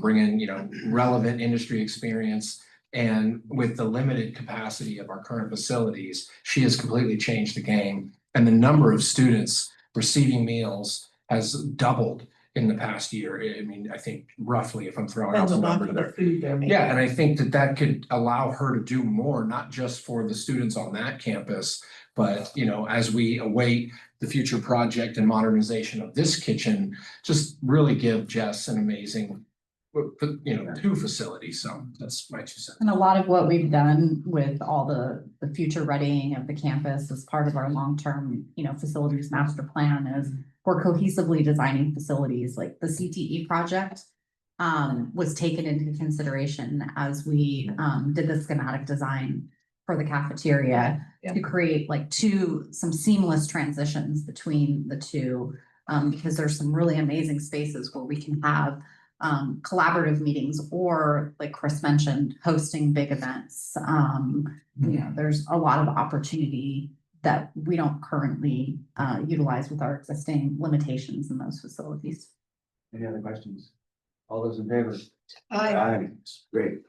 bringing, relevant industry experience. And with the limited capacity of our current facilities, she has completely changed the game. And the number of students receiving meals has doubled in the past year. I mean, I think roughly, if I'm throwing out some numbers there. Yeah, and I think that could allow her to do more, not just for the students on that campus, but, as we await the future project and modernization of this kitchen, just really give Jess an amazing, two facilities. So that's my 2 cents. And a lot of what we've done with all the future readying of the campus as part of our long-term, facilities master plan is we're cohesively designing facilities. Like the CTE project was taken into consideration as we did the schematic design for the cafeteria to create some seamless transitions between the two, because there's some really amazing spaces where we can have collaborative meetings, or like Chris mentioned, hosting big events. There's a lot of opportunity that we don't currently utilize with our existing limitations in those facilities. Any other questions? All those in favor? Aye. Aye, great.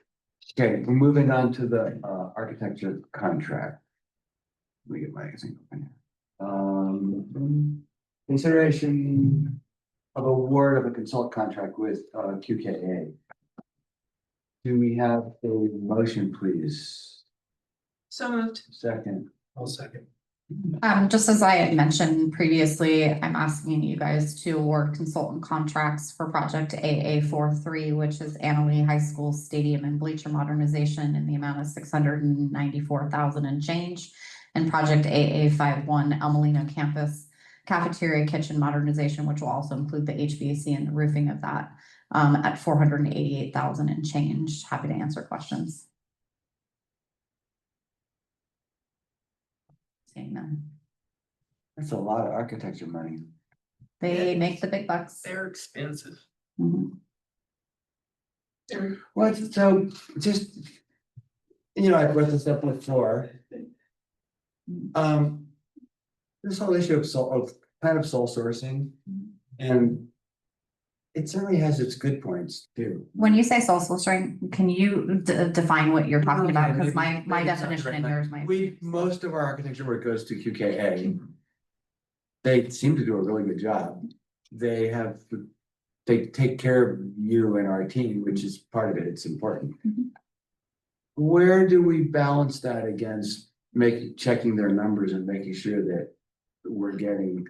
Okay, we're moving on to the architecture contract. Let me get my thing open here. Consideration of award of a consult contract with QKA. Do we have a motion, please? So moved. Second. I'll second. Just as I had mentioned previously, I'm asking you guys to award consultant contracts for project AA43, which is Annalee High School Stadium and Bleacher Modernization, in the amount of $694,000 and change, and project AA51 El Molino Campus Cafeteria Kitchen Modernization, which will also include the HVAC and the roofing of that, at $488,000 and change. Happy to answer questions. Seeing none. That's a lot of architecture money. They make the big bucks. They're expensive. Mhm. Well, so just, I brought this up before. This whole issue of soul sourcing, and it certainly has its good points too. When you say soul sourcing, can you define what you're talking about? Because my definition and yours might. Most of our architecture work goes to QKA. They seem to do a really good job. They take care of you and our team, which is part of it. It's important. Where do we balance that against checking their numbers and making sure that we're getting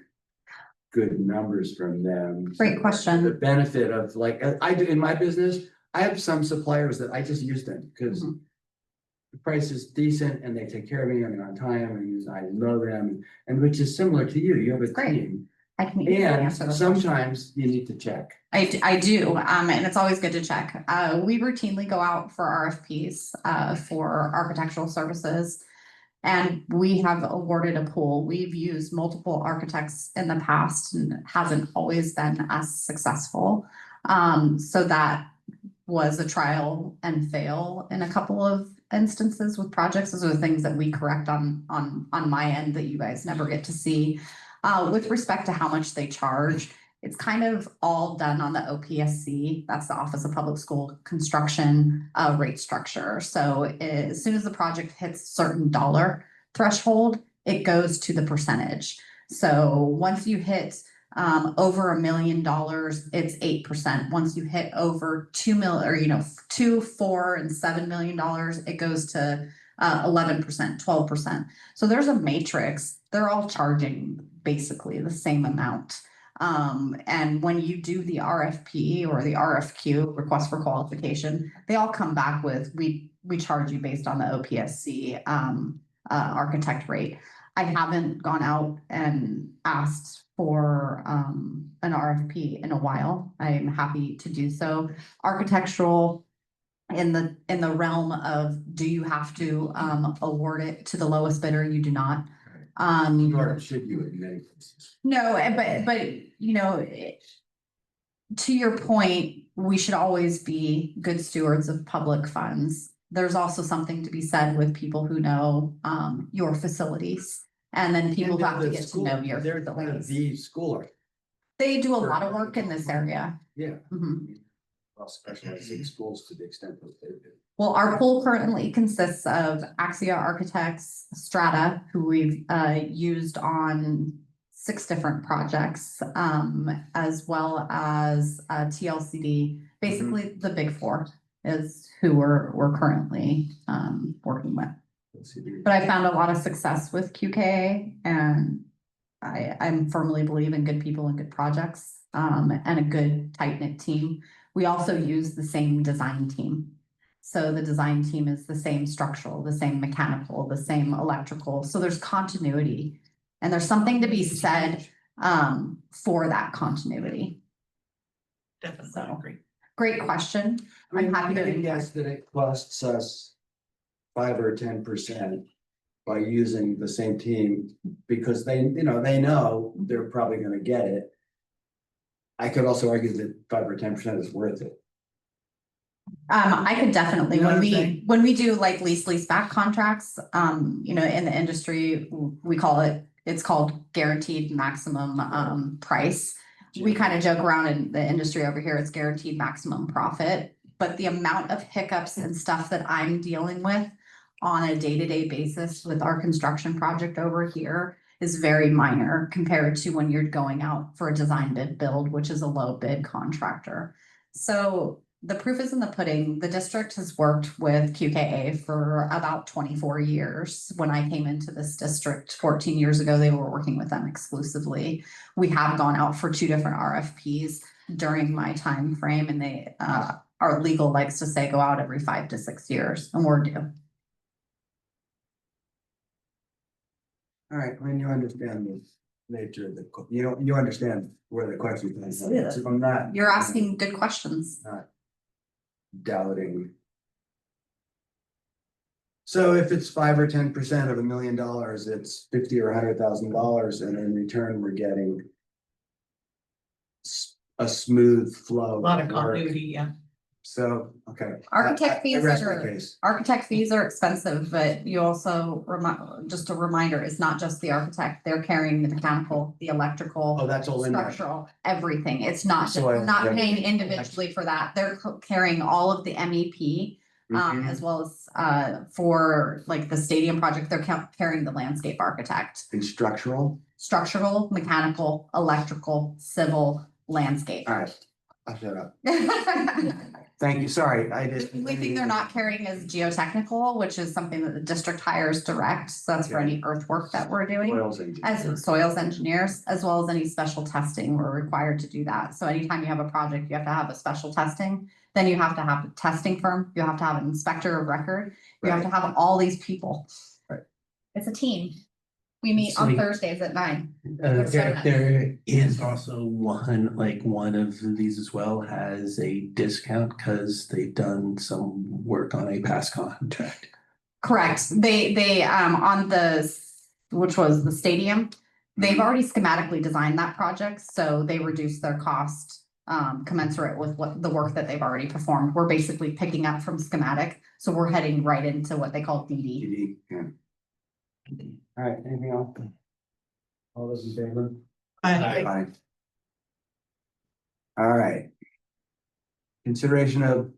good numbers from them? Great question. The benefit of, like, I do in my business, I have some suppliers that I just use them because the price is decent and they take care of me, I'm on time, and I know them, and which is similar to you, you have a Great. team. I can easily And answer this question. sometimes you need to check. I do, and it's always good to check. We routinely go out for RFPs, for architectural services. And we have awarded a pool. We've used multiple architects in the past and it hasn't always been as successful. So that was a trial and fail in a couple of instances with projects. Those are the things that we correct on my end that you guys never get to see. With respect to how much they charge, it's kind of all done on the OPSC. That's the Office of Public School Construction rate structure. So as soon as the project hits a certain dollar threshold, it goes to the percentage. So once you hit over $1 million, it's 8%. Once you hit over 2 million, or $2, $4, and $7 million, it goes to 11%, 12%. So there's a matrix. They're all charging basically the same amount. And when you do the RFP or the RFQ, request for qualification, they all come back with, we charge you based on the OPSC architect rate. I haven't gone out and asked for an RFP in a while. I'm happy to do so. Architectural, in the realm of, do you have to award it to the lowest bidder? You do not. Or should you in many cases? No, but to your point, we should always be good stewards of public funds. There's also something to be said with people who know your facilities, and then people have to get to know your They're kind of facilities. the school. They do a lot of work in this area. Yeah. Mhm. Well, specialized in schools to the extent that they do. Well, our pool currently consists of Axia Architects, Strata, who we've used on 6 different projects, as well as TLCD. Basically, the big 4 is who we're currently working with. But I found a lot of success with QKA, and I'm firmly believe in good people and good projects, and a good tight-knit team. We also use the same design team. So the design team is the same structural, the same mechanical, the same electrical. So there's continuity. And there's something to be said for that continuity. Definitely agree. Great question. I'm happy to. guess that it costs us 5 or 10% by using the same team, because they know they're probably gonna get it. I could also argue that 5 or 10% is worth it. I could definitely, You know when what I'm saying? we do like lease back contracts, in the industry, it's called guaranteed maximum price. We kind of joke around in the industry over here, it's guaranteed maximum profit, but the amount of hiccups and stuff that I'm dealing with on a day-to-day basis with our construction project over here is very minor compared to when you're going out for a design bid build, which is a low bid contractor. So the proof is in the pudding. The district has worked with QKA for about 24 years. When I came into this district 14 years ago, they were working with them exclusively. We have gone out for 2 different RFPs during my time frame, and they our legal likes to say go out every 5 to 6 years, and we're due. All right, when you understand the nature of the, you understand where the question comes from. Yeah. So I'm not. You're asking good questions. Not doubting. So if it's 5 or 10% of $1 million, it's $50,000 or $100,000, and in return, we're getting a smooth flow. A lot of work. continuity, yeah. So, okay. Architect fees I rest my are- case. Architect fees are expensive, but you also just a reminder, it's not just the architect. They're carrying the mechanical, the electrical. Oh, that's all in there. Structural, everything. It's not, Soil, we're not yeah. paying individually for that. They're carrying all of the MEP. Mhm. As well as for like the stadium project, they're carrying the landscape architect. And structural, Structural, mechanical, electrical, civil, landscape. all right, I'll shut up. Thank you, sorry, I just. The only thing they're not carrying is geotechnical, which is something that the district hires direct. So that's for any earthwork that we're doing. Soils engineer. As soils engineers, as well as any special testing, we're required to do that. So anytime you have a project, you have to have a special testing. then you have to have a testing firm, you have to have an inspector of record, you have to have all these people. Right. It's a team. We meet It's on like- Thursdays at 9. There is also one of these as well has a discount because they've done some work on a past contract. Correct. They, on which was the stadium, they've already schematically designed that project, so they reduced their cost commensurate with what the work that they've already performed. We're basically picking up from schematic, so we're heading right into what they call DD. DD, yeah. All right, anything else? All those in favor? Aye. All right. Consideration of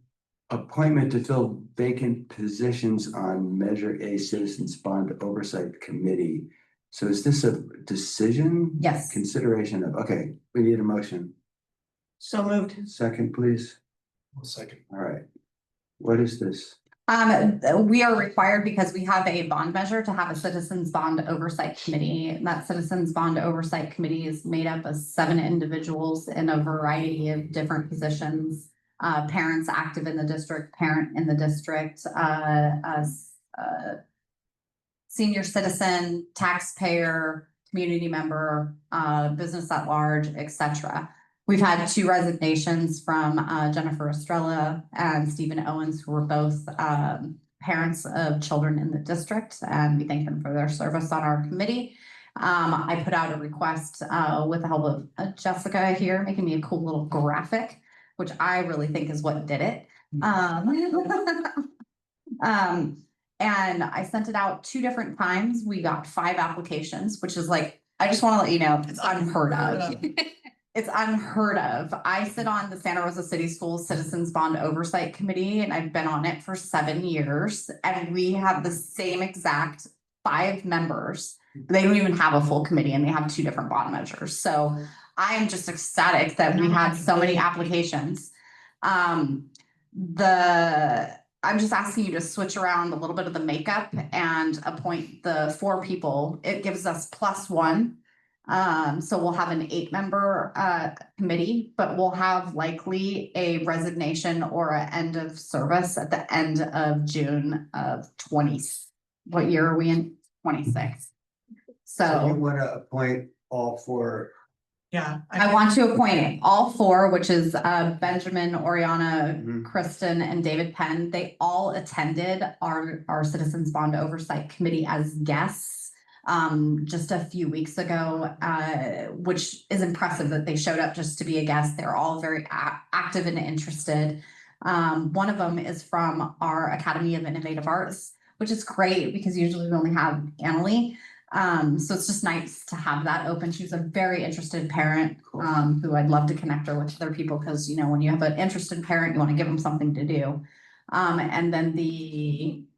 appointment to fill vacant positions on Measure A Citizens Bond Oversight Committee. So is this a decision? Yes. Consideration of, okay, we need a motion. So moved. Second, please. Second. All right. What is this? We are required because we have a bond measure to have a Citizens Bond Oversight Committee. And that Citizens Bond Oversight Committee is made up of 7 individuals in a variety of different positions. Parents active in the district, parent in the district, senior citizen, taxpayer, community member, business at large, etc. We've had 2 resignations from Jennifer Estrella and Stephen Owens, who were both parents of children in the district, and we thank them for their service on our committee. I put out a request with the help of Jessica here, making me a cool little graphic, which I really think is what did it. And I sent it out 2 different times. We got 5 applications, which is like, I just want to let you know, it's unheard of. It's unheard of. I sit on the Santa Rosa City Schools Citizens Bond Oversight Committee, and I've been on it for 7 years. And we have the same exact 5 members. They don't even have a full committee, and they have 2 different bond measures. So I am just ecstatic that we had so many applications. I'm just asking you to switch around a little bit of the makeup and appoint the 4 people. It gives us +1. So we'll have an 8-member committee, but we'll have likely a resignation or an end of service at the end of June of 20. What year are we in? 26. You So want to appoint all 4? Yeah. I want to appoint all 4, which is Benjamin, Oriana, Mhm. Kristen, and David Penn. They all attended our Citizens Bond Oversight Committee as guests just a few weeks ago, which is impressive that they showed up just to be a guest. They're all very active and interested. One of them is from our Academy of Innovative Arts, which is great because usually we only have Annalie. So it's just nice to have that open. She's a very interested parent, who I'd love to connect her with other people, because, you know, when you have an interested parent, you want to give them something to do. And then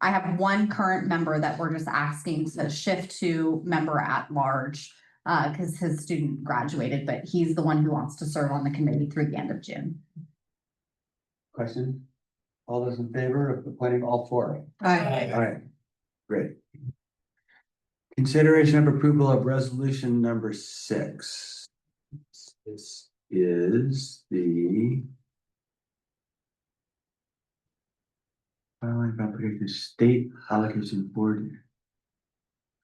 I have 1 current member that we're just asking to shift to member at large, because his student graduated, but he's the one who wants to serve on the committee through the end of June. Question? All those in favor of appointing all 4? Aye. All right, great. Consideration of approval of resolution number 6. This is the filing of application state allocation board.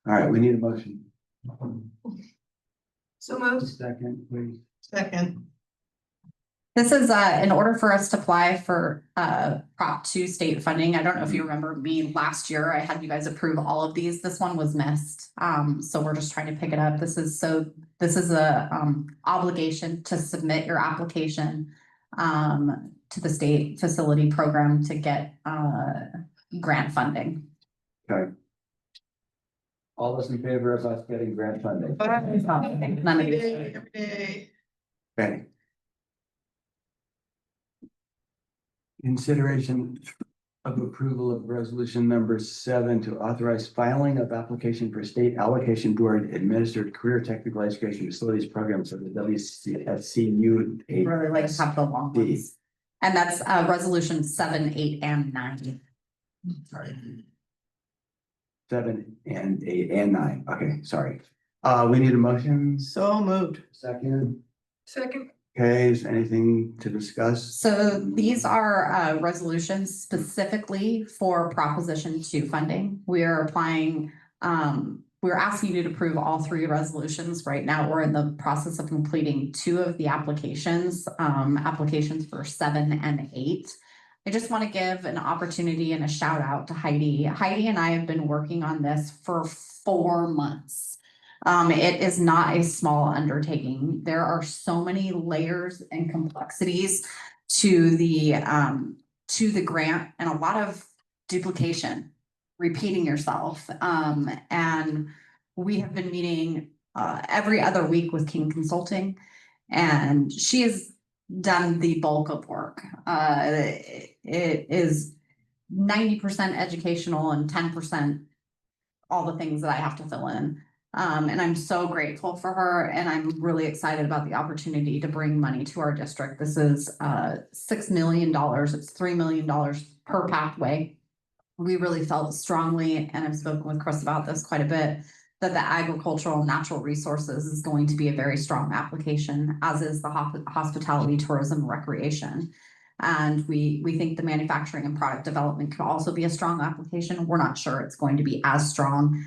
All right, we need a motion. So moved. Second, please. Second. This is in order for us to apply for Prop 2 state funding. I don't know if you remember me last year, I had you guys approve all of these. This one was missed. So we're just trying to pick it up. This is a obligation to submit your application to the state facility program to get grant funding. Okay. All those in favor of us getting grant funding? None of these. Every day. Okay. Consideration of approval of resolution number 7 to authorize filing of application for state allocation board administered career technical education facilities programs of the WCSCU. Really like to have the long ones. And that's resolution 7, 8, and 9. Sorry. 7 and 8 and 9. Okay, sorry. We need a motion. So moved. Second. Second. Okay, is there anything to discuss? So these are resolutions specifically for Proposition 2 funding. We are applying, we're asking you to approve all 3 resolutions. Right now, we're in the process of completing 2 of the applications, applications for 7 and 8. I just want to give an opportunity and a shout out to Heidi. Heidi and I have been working on this for 4 months. It is not a small undertaking. There are so many layers and complexities to the grant and a lot of duplication, repeating yourself. And we have been meeting every other week with King Consulting, and she has done the bulk of work. It is 90% educational and 10% all the things that I have to fill in. And I'm so grateful for her, and I'm really excited about the opportunity to bring money to our district. This is $6 million. It's $3 million per pathway. We really felt strongly, and I've spoken with Chris about this quite a bit, that the agricultural and natural resources is going to be a very strong application, as is the hospitality, tourism, recreation. And we think the manufacturing and product development could also be a strong application. We're not sure it's going to be as strong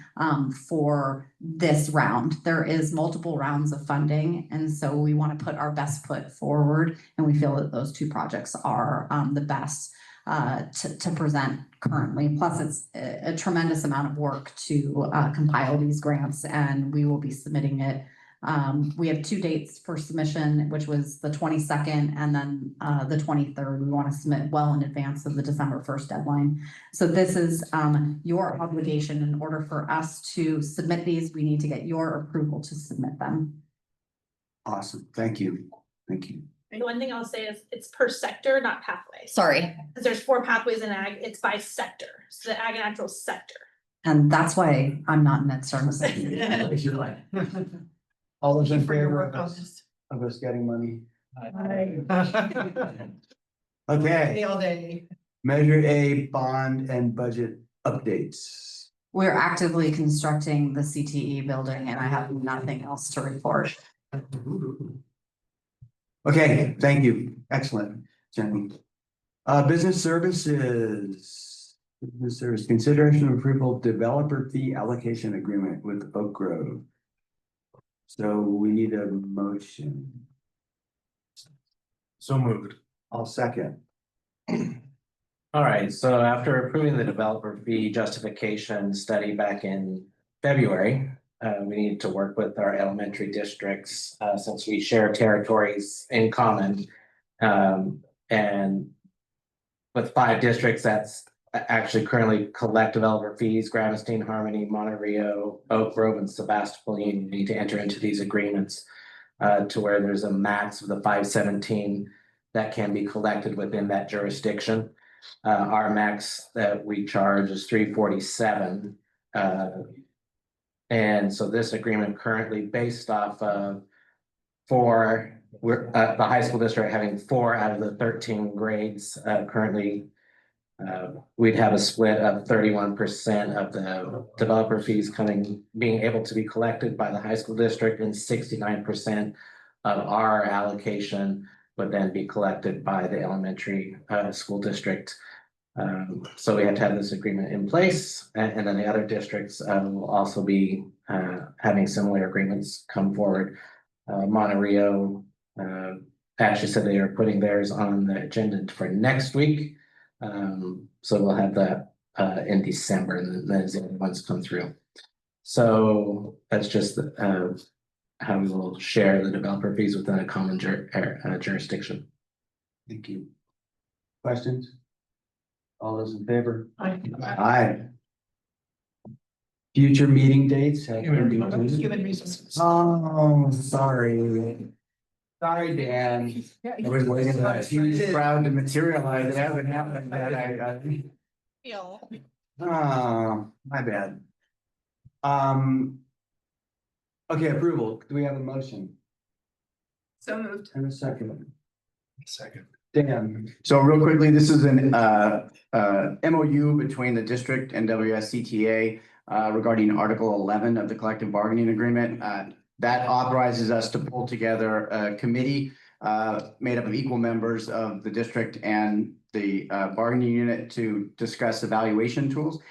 for this round. There is multiple rounds of funding, and so we want to put our best foot forward, and we feel that those 2 projects are the best to present currently. Plus, it's a tremendous amount of work to compile these grants, and we will be submitting it. We have 2 dates for submission, which was the 22nd and then the 23rd. We want to submit well in advance of the December 1st deadline. So this is your obligation. In order for us to submit these, we need to get your approval to submit them. Awesome, thank you, thank you. The one thing I'll say is it's per sector, not pathway. Sorry. Because there's 4 pathways in ag, it's by sector, so the ag and natural sector. And that's why I'm not in ed services. You're right. All those in favor of us getting money? Okay, All day. Measure A bond and budget updates. We're actively constructing the CTE building, and I have nothing else to report. Okay, thank you, excellent, Jenny. Business services. Business service, consideration of approval developer fee allocation agreement with Oak Grove. So we need a motion. So moved. I'll second. All right, so after approving the developer fee justification study back in February, we need to work with our elementary districts, since we share territories in common. And with 5 districts that's actually currently collect developer fees, Gravestein, Harmony, Monte Rio, Oak Grove, and Sebastopol, you need to enter into these agreements to where there's a max of the 517 that can be collected within that jurisdiction. Our max that we charge is 347. And so this agreement currently based off of the high school district having 4 out of the 13 grades currently. We'd have a split of 31% of the developer fees being able to be collected by the high school district, and 69% of our allocation would then be collected by the elementary school district. So we have to have this agreement in place, and then the other districts will also be having similar agreements come forward. Monte Rio actually said they are putting theirs on the agenda for next week. So we'll have that in December, and then as the other ones come through. So that's just how we will share the developer fees within a common jurisdiction. Thank you. Questions? All those in favor? Aye. Aye. Future meeting dates have been determined. Human resources. Oh, sorry. Sorry, Dan. I was waiting for that huge crowd to materialize. It hasn't happened yet. Oh, my bad. Okay, approval. Do we have a motion? So moved. And a second. Second. Dan. So real quickly, this is an MOU between the district and WSCTA regarding Article 11 of the collective bargaining agreement. That authorizes us to pull together a committee made up of equal members of the district and the bargaining unit to discuss evaluation tools.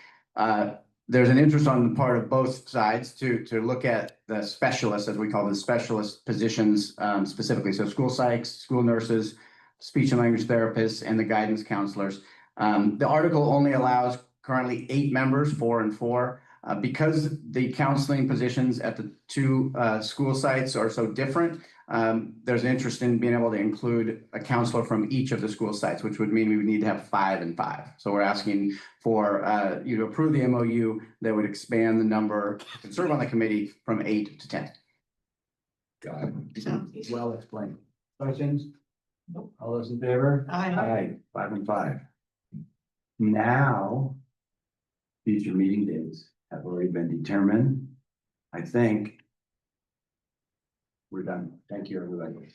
There's an interest on the part of both sides to look at the specialists, as we call them, specialist positions specifically. So school psychs, school nurses, speech and language therapists, and the guidance counselors. The article only allows currently 8 members, 4 and 4. Because the counseling positions at the 2 school sites are so different, there's interest in being able to include a counselor from each of the school sites, which would mean we would need to have 5 and 5. So we're asking for you to approve the MOU that would expand the number to serve on the committee from 8 to 10. Got it. Well explained. Questions? All those in favor? Aye. 5 and 5. Now, future meeting days have already been determined. I think we're done. Thank you, everybody.